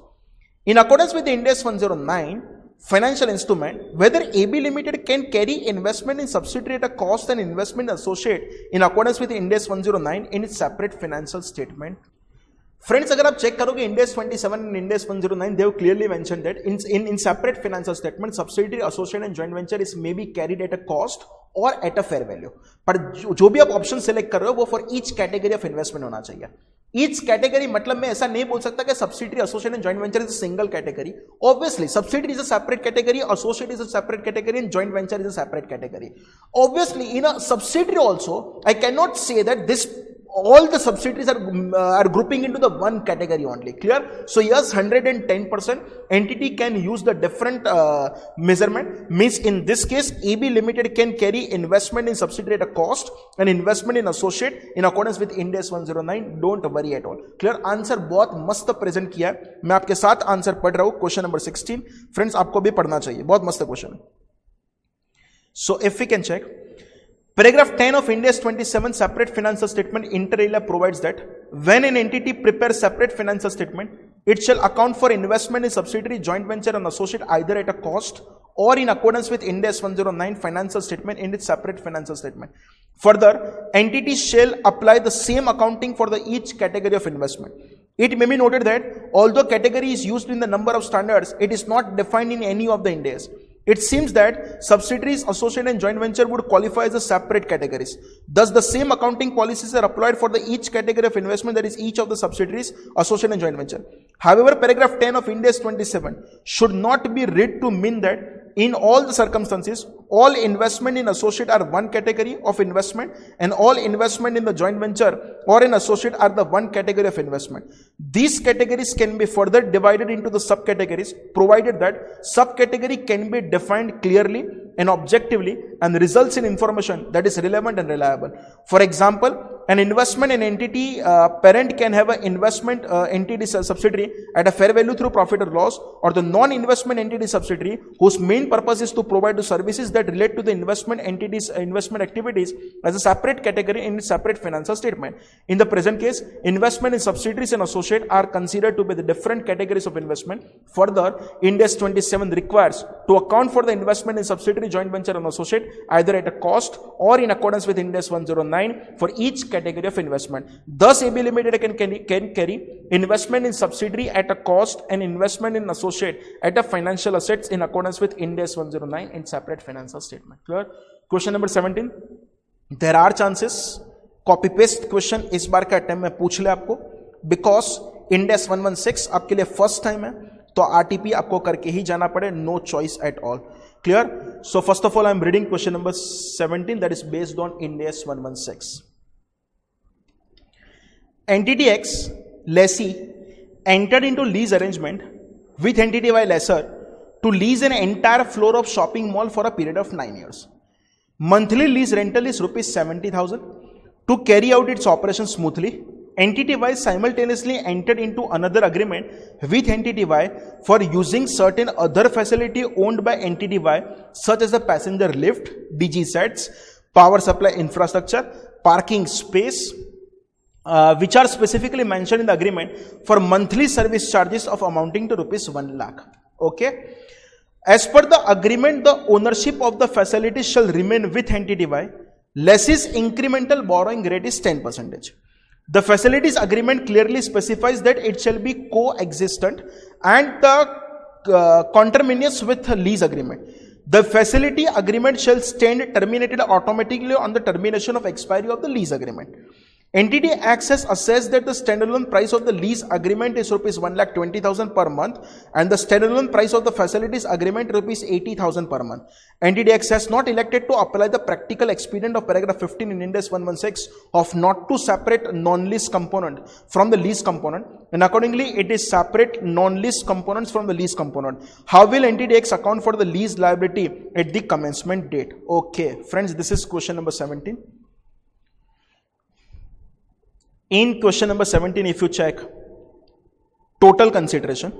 In accordance with the Ind AS 109 financial instrument, whether AB Limited can carry investment in subsidiary at a cost and investment in associate in accordance with the Ind AS 109 in its separate financial statement. Friends, अगर आप check करोगे Ind AS 27 and Ind AS 109, they have clearly mentioned that in separate financial statement, subsidiary, associate and joint venture is may be carried at a cost or at a fair value. पर जो भी आप option select कर रहे हो वो for each category of investment होना चाहिए. ईच कैटेगरी मतलब मैं ऐसा नहीं बोल सकता कि subsidiary, associate and joint venture is a single category. Obviously subsidiary is a separate category, associate is a separate category and joint venture is a separate category. Obviously in a subsidiary also I cannot say that this all the subsidiaries are grouping into the one category only. Clear? So yes, 110% entity can use the different measurement. Means in this case AB Limited can carry investment in subsidiary at a cost and investment in associate in accordance with Ind AS 109. Don't worry at all. Clear? Answer बहुत मस्त present किया है. मैं आपके साथ answer पढ़ रहा हूं. Question number 16. फ्रेंड्स, आपको भी पढ़ना चाहिए, बहुत मस्त क्वेश्चन है. So if we can check, paragraph 10 of Ind AS 27 separate financial statement inter alia provides that when an entity prepares separate financial statement, it shall account for investment in subsidiary, joint venture and associate either at a cost or in accordance with Ind AS 109 financial statement in its separate financial statement. Further, entities shall apply the same accounting for the each category of investment. It may be noted that although category is used in the number of standards, it is not defined in any of the Ind AS. It seems that subsidiaries, associate and joint venture would qualify as a separate categories. Thus, the same accounting policies are applied for the each category of investment, that is each of the subsidiaries, associate and joint venture. However, paragraph 10 of Ind AS 27 should not be read to mean that in all the circumstances, all investment in associate are one category of investment and all investment in the joint venture or in associate are the one category of investment. These categories can be further divided into the subcategories provided that subcategory can be defined clearly and objectively and results in information that is relevant and reliable. For example, an investment in entity parent can have an investment entity subsidiary at a fair value through profit or loss, or the non-investment entity subsidiary whose main purpose is to provide the services that relate to the investment entity's investment activities as a separate category in its separate financial statement. In the present case, investment in subsidiaries and associate are considered to be the different categories of investment. Further, Ind AS 27 requires to account for the investment in subsidiary, joint venture and associate either at a cost or in accordance with Ind AS 109 for each category of investment. Thus, AB Limited can carry investment in subsidiary at a cost and investment in associate at a financial assets in accordance with Ind AS 109 in separate financial statement. Clear? Question number 17. There are chances copy paste question इस बार का attempt में पूछ ले आपको, because Ind AS 116 आपके लिए first time है तो RTP आपको करके ही जाना पड़े, no choice at all. Clear? So first of all, I am reading question number 17 that is based on Ind AS 116. Entity X, lessee, entered into lease arrangement with entity Y lessor to lease an entire floor of shopping mall for a period of 9 years. Monthly lease rental is rupees 70,000. To carry out its operation smoothly, entity Y simultaneously entered into another agreement with entity Y for using certain other facility owned by entity Y, such as the passenger lift, DG sets, power supply infrastructure, parking space, which are specifically mentioned in the agreement for monthly service charges of amounting to rupees 1 lakh. Okay. As per the agreement, the ownership of the facility shall remain with entity Y. Lessee's incremental borrowing rate is 10%. The facilities agreement clearly specifies that it shall be coexistent and the conterminous with the lease agreement. The facility agreement shall stand terminated automatically on the termination of expiry of the lease agreement. Entity X has assessed that the standalone price of the lease agreement is rupees 1,20,000 per month and the standalone price of the facilities agreement rupees 80,000 per month. Entity X has not elected to apply the practical expedient of paragraph 15 in Ind AS 116 of not to separate non-lease component from the lease component, and accordingly it is separate non-lease components from the lease component. How will Entity X account for the lease liability at the commencement date? Okay, friends, this is question number 17. In question number 17, if you check total consideration,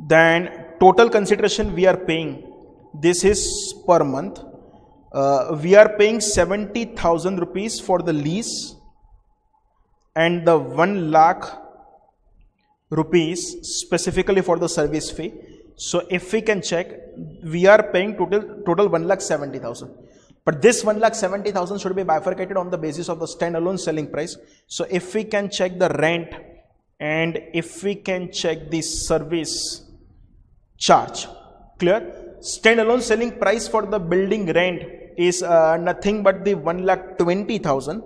then total consideration we are paying, this is per month, we are paying 70,000 rupees for the lease and the 1 lakh rupees specifically for the service fee. So if we can check, we are paying total 1,70,000. But this 1,70,000 should be bifurcated on the basis of the standalone selling price. So if we can check the rent and if we can check the service charge, clear? Standalone selling price for the building rent is nothing but the 1,20,000,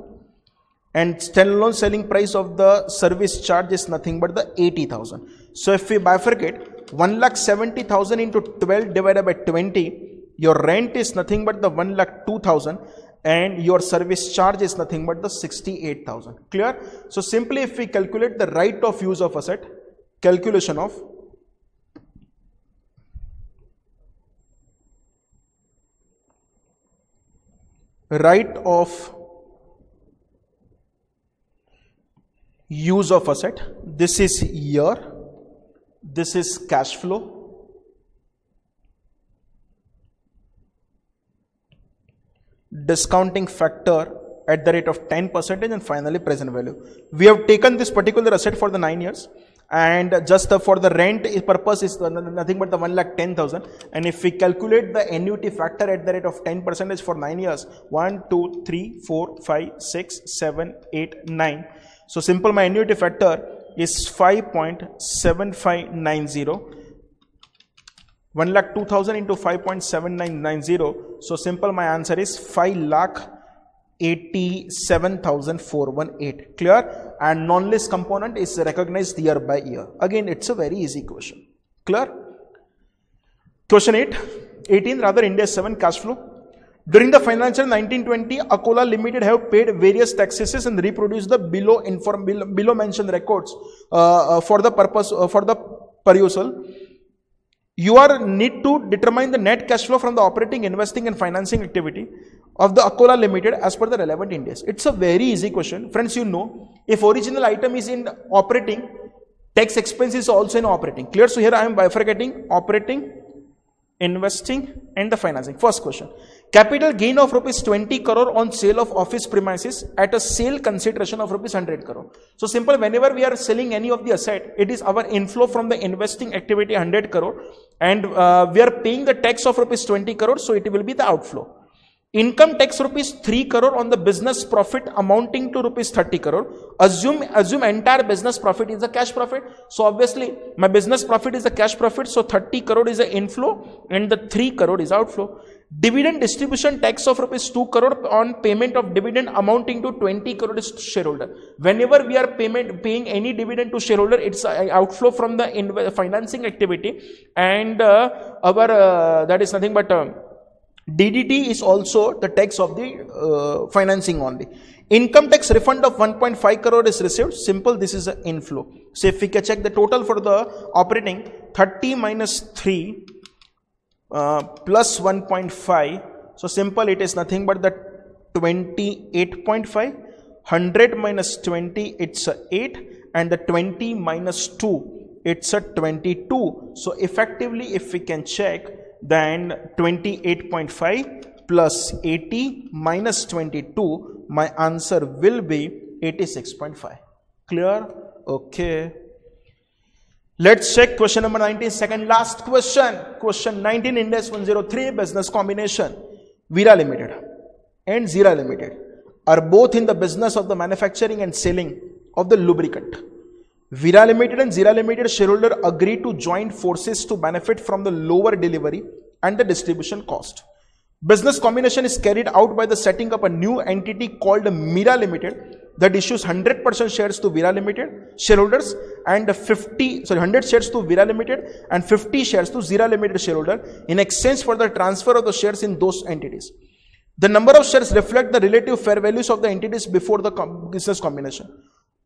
and standalone selling price of the service charge is nothing but the 80,000. So if we bifurcate 1,70,000 into 12 divided by 20, your rent is nothing but the 1,02,000 and your service charge is nothing but the 68,000. Clear? So simply if we calculate the right of use of asset, calculation of right of use of asset, this is year, this is cash flow, discounting factor at the rate of 10%, and finally present value. We have taken this particular asset for the 9 years, and just for the rent purpose is nothing but the 1,10,000, and if we calculate the annuity factor at the rate of 10% for 9 years, 1 2 3 4 5 6 7 8 9, so simple, my annuity factor is 5.7590. 1,02,000 into 5.7990. So simple, my answer is 5,87,418. Clear? And non-list component is recognized year by year. Again, it's a very easy question. Clear? Question 18 rather, India 7 cash flow. During the financial 1920, Akola Limited have paid various taxes and reproduced the below mentioned records for the purpose for the perusal. You are need to determine the net cash flow from the operating, investing and financing activity of the Akola Limited as per the relevant Ind AS. It's a very easy question. Friends, you know, if original item is in operating, tax expense is also in operating. Clear? So here I am bifurcating operating, investing and the financing. First question. Capital gain of rupees 20 crore on sale of office premises at a sale consideration of rupees 100 crore. So simple, whenever we are selling any of the asset, it is our inflow from the investing activity 100 crore and we are paying the tax of rupees 20 crore, so it will be the outflow. Income tax rupees 3 crore on the business profit amounting to rupees 30 crore. Assume entire business profit is a cash profit. So obviously my business profit is a cash profit. So 30 crore is the inflow and the 3 crore is outflow. Dividend distribution tax of rupees 2 crore on payment of dividend amounting to 20 crore is to shareholder. Whenever we are paying any dividend to shareholder, it's an outflow from the financing activity, and that is nothing but DDT is also the tax of the financing only. Income tax refund of 1.5 crore is received. Simple, this is an inflow. So if we can check the total for the operating, 30 minus 3 plus 1.5. So simple, it is nothing but the 28.5. 100 minus 20, it's a 8, and the 20 minus 2, it's a 22. So effectively, if we can check, then 28.5 plus 80 minus 22, my answer will be 86.5. Clear? Okay. Let's check question number 19, second last question. Question 19, Ind AS 103, business combination. Veera Limited and Zeera Limited are both in the business of the manufacturing and selling of the lubricant. Veera Limited and Zeera Limited shareholder agreed to join forces to benefit from the lower delivery and the distribution cost. Business combination is carried out by the setting up a new entity called Meera Limited that issues 100% shares to Veera Limited shareholders and 100 shares to Veera Limited and 50 shares to Zeera Limited shareholder in exchange for the transfer of the shares in those entities. The number of shares reflect the relative fair values of the entities before the business combination.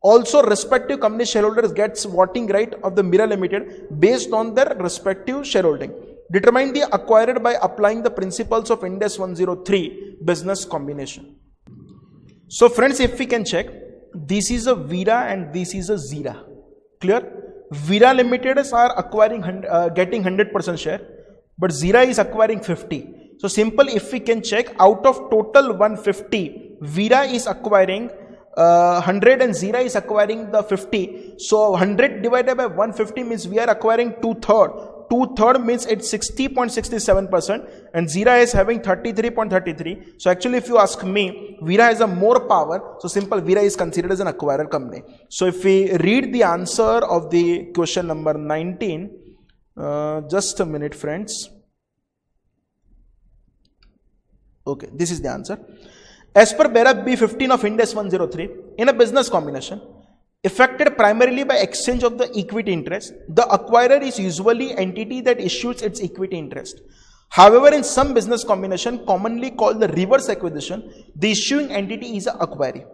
Also, respective company shareholders gets voting right of the Meera Limited based on their respective shareholding. Determine the acquired by applying the principles of Ind AS 103 business combination. So friends, if we can check, this is a Veera and this is a Zeera. Clear? Veera Limited are acquiring getting 100% share, but Zeera is acquiring 50. So simple, if we can check, out of total 150, Veera is acquiring 100 and Zeera is acquiring the 50. So 100 divided by 150 means we are acquiring 2/3. 2/3 means it's 60.67% and Zira is having 33.33. So actually if you ask me, Veera has a more power. So simple, Veera is considered as an acquirer company. So if we read the answer of the question number 19, just a minute friends. Okay, this is the answer. As per BERAB B15 of Ind AS 103, in a business combination, affected primarily by exchange of the equity interest, the acquirer is usually entity that issues its equity interest. However, in some business combination, commonly called the reverse acquisition, the issuing entity is an acquiree.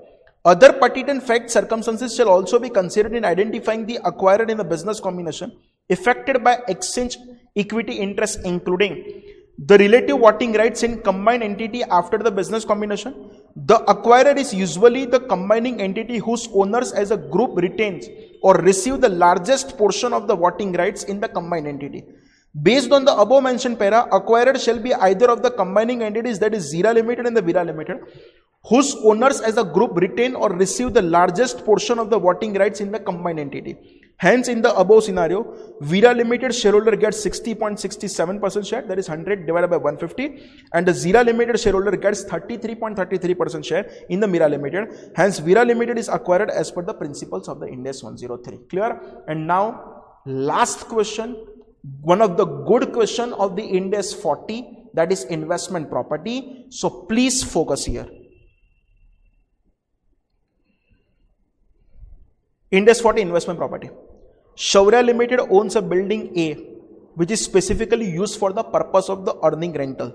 Other pertinent facts circumstances shall also be considered in identifying the acquirer in a business combination affected by exchange equity interest, including the relative voting rights in combined entity after the business combination. The acquirer is usually the combining entity whose owners as a group retains or receive the largest portion of the voting rights in the combined entity. Based on the above mentioned para, acquirer shall be either of the combining entities, that is Zira Limited and the Veera Limited, whose owners as a group retain or receive the largest portion of the voting rights in the combined entity. Hence, in the above scenario, Veera Limited shareholder gets 60.67% share, that is 100 divided by 150, and the Zira Limited shareholder gets 33.33% share in the Veera Limited. Hence, Veera Limited is acquired as per the principles of the Ind AS 103. Clear? And now, last question, one of the good question of the Ind AS 40, that is investment property. So, please focus here. Ind AS 40 investment property. Shaurya Limited owns a building A, which is specifically used for the purpose of the earning rental.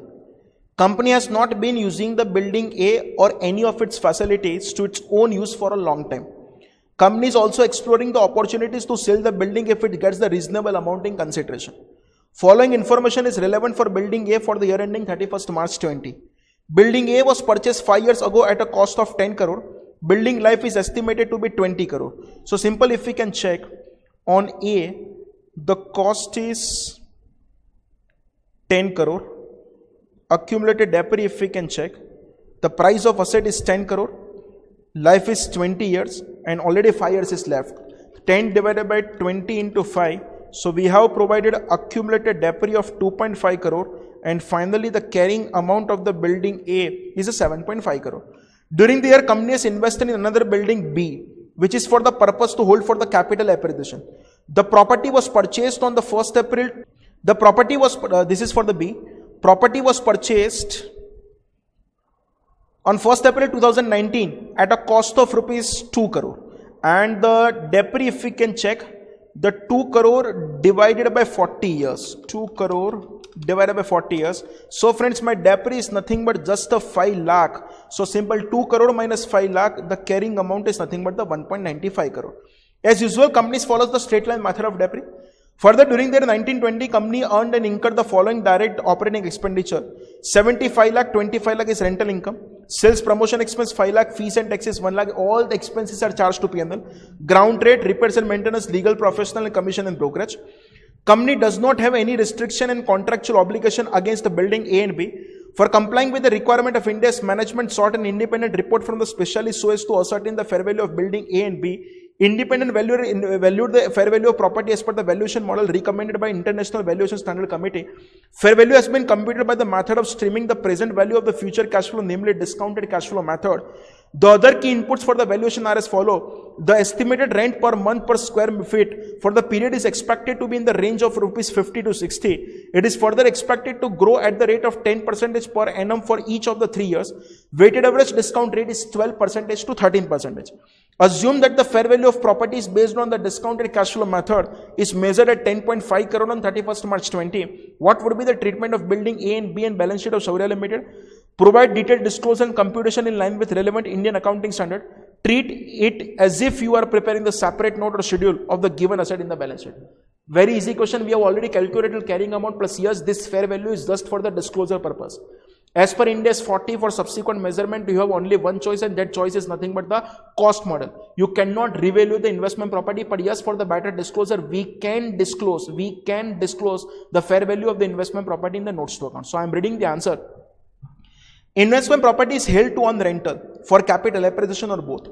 Company has not been using the building A or any of its facilities to its own use for a long time. Company is also exploring the opportunities to sell the building if it gets the reasonable amount in consideration. Following information is relevant for building A for the year ending 31st March 20. Building A was purchased 5 years ago at a cost of 10 crore. Building life is estimated to be 20 crore. So simple, if we can check on A, the cost is 10 crore. Accumulated debris, if we can check, the price of asset is 10 crore. Life is 20 years and already 5 years is left. 10 divided by 20 into 5. So we have provided accumulated debris of 2.5 crore and finally the carrying amount of the building A is a 7.5 crore. During the year, company has invested in another building B, which is for the purpose to hold for the capital appreciation. The property was purchased on the 1st April. The property was, this is for the B. Property was purchased on 1st April 2019 at a cost of rupees 2 crore. And the debris, if we can check, the 2 crore divided by 40 years. 2 crore divided by 40 years. So friends, my debris is nothing but just a 5 lakh. So simple, 2 crore minus 5 lakh, the carrying amount is nothing but the 1.95 crore. As usual, companies follows the straight line method of debris. Further, during their 1920, company earned and incurred the following direct operating expenditure. 75 lakh, 25 lakh is rental income. Sales promotion expense 5 lakh, fees and taxes 1 lakh. All the expenses are charged to P&L. Ground rate, repairs and maintenance, legal, professional and commission and brokerage. Company does not have any restriction and contractual obligation against the building A and B. For complying with the requirement of Ind AS, management sought an independent report from the specialist so as to ascertain the fair value of building A and B. Independent valuer valued the fair value of property as per the valuation model recommended by International Valuation Standard Committee. Fair value has been computed by the method of streaming the present value of the future cash flow, namely discounted cash flow method. The other key inputs for the valuation are as follow. The estimated rent per month per square feet for the period is expected to be in the range of rupees 50 to 60. It is further expected to grow at the rate of 10% per annum for each of the 3 years. Weighted average discount rate is 12% to 13%. Assume that the fair value of property is based on the discounted cash flow method is measured at 10.5 crore on 31st March 20. What would be the treatment of building A and B and balance sheet of Shaurya Limited? Provide detailed disclosure and computation in line with relevant Indian accounting standard. Treat it as if you are preparing the separate note or schedule of the given asset in the balance sheet. Very easy question. We have already calculated carrying amount plus years. This fair value is just for the disclosure purpose. As per Ind AS 40, for subsequent measurement, you have only one choice, and that choice is nothing but the cost model. You cannot revalue the investment property, but yes, for the better disclosure, we can disclose the fair value of the investment property in the notes to account. So I am reading the answer. Investment property is held to on rental for capital appreciation or both.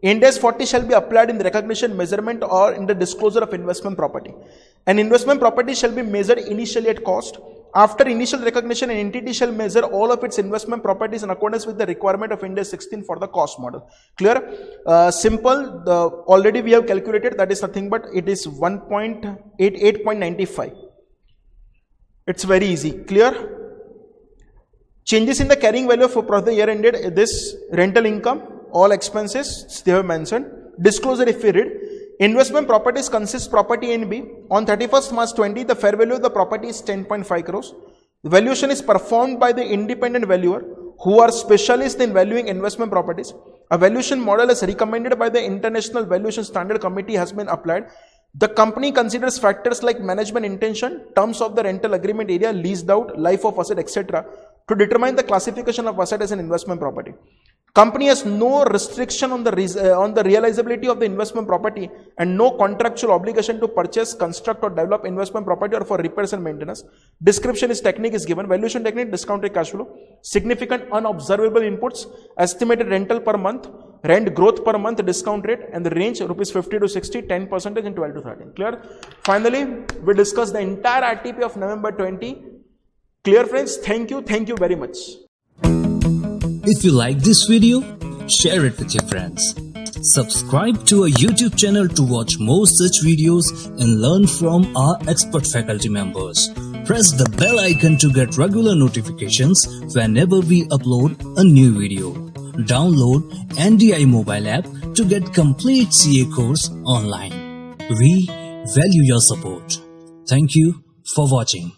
Ind AS 40 shall be applied in the recognition, measurement, or in the disclosure of investment property. An investment property shall be measured initially at cost. After initial recognition, an entity shall measure all of its investment properties in accordance with the requirement of Ind AS 16 for the cost model. Clear? Simple. Already we have calculated, that is nothing but it is 1.88.95. It's very easy. Clear? Changes in the carrying value for the year ended, this rental income, all expenses they have mentioned. Disclosure, if we read, investment properties consist property A and B. On 31st March 20, the fair value of the property is 10.5 crores. The valuation is performed by the independent valuer who are specialists in valuing investment properties. A valuation model as recommended by the International Valuation Standard Committee has been applied. The company considers factors like management intention, terms of the rental agreement area leased out, life of asset, etc. to determine the classification of asset as an investment property. Company has no restriction on the realizability of the investment property and no contractual obligation to purchase, construct or develop investment property or for repairs and maintenance. Description is technique is given. Valuation technique, discount rate, cash flow. Significant unobservable inputs, estimated rental per month, rent growth per month, discount rate, and the range rupees 50 to 60, 10% and 12 to 13. Clear? Finally, we discussed the entire RTP of November 20. Clear, friends? Thank you very much. If you like this video, share it with your friends. Subscribe to our YouTube channel to watch more such videos and learn from our expert faculty members. Press the bell icon to get regular notifications whenever we upload a new video. Download NDI mobile app to get complete CA course online. We value your support. Thank you for watching.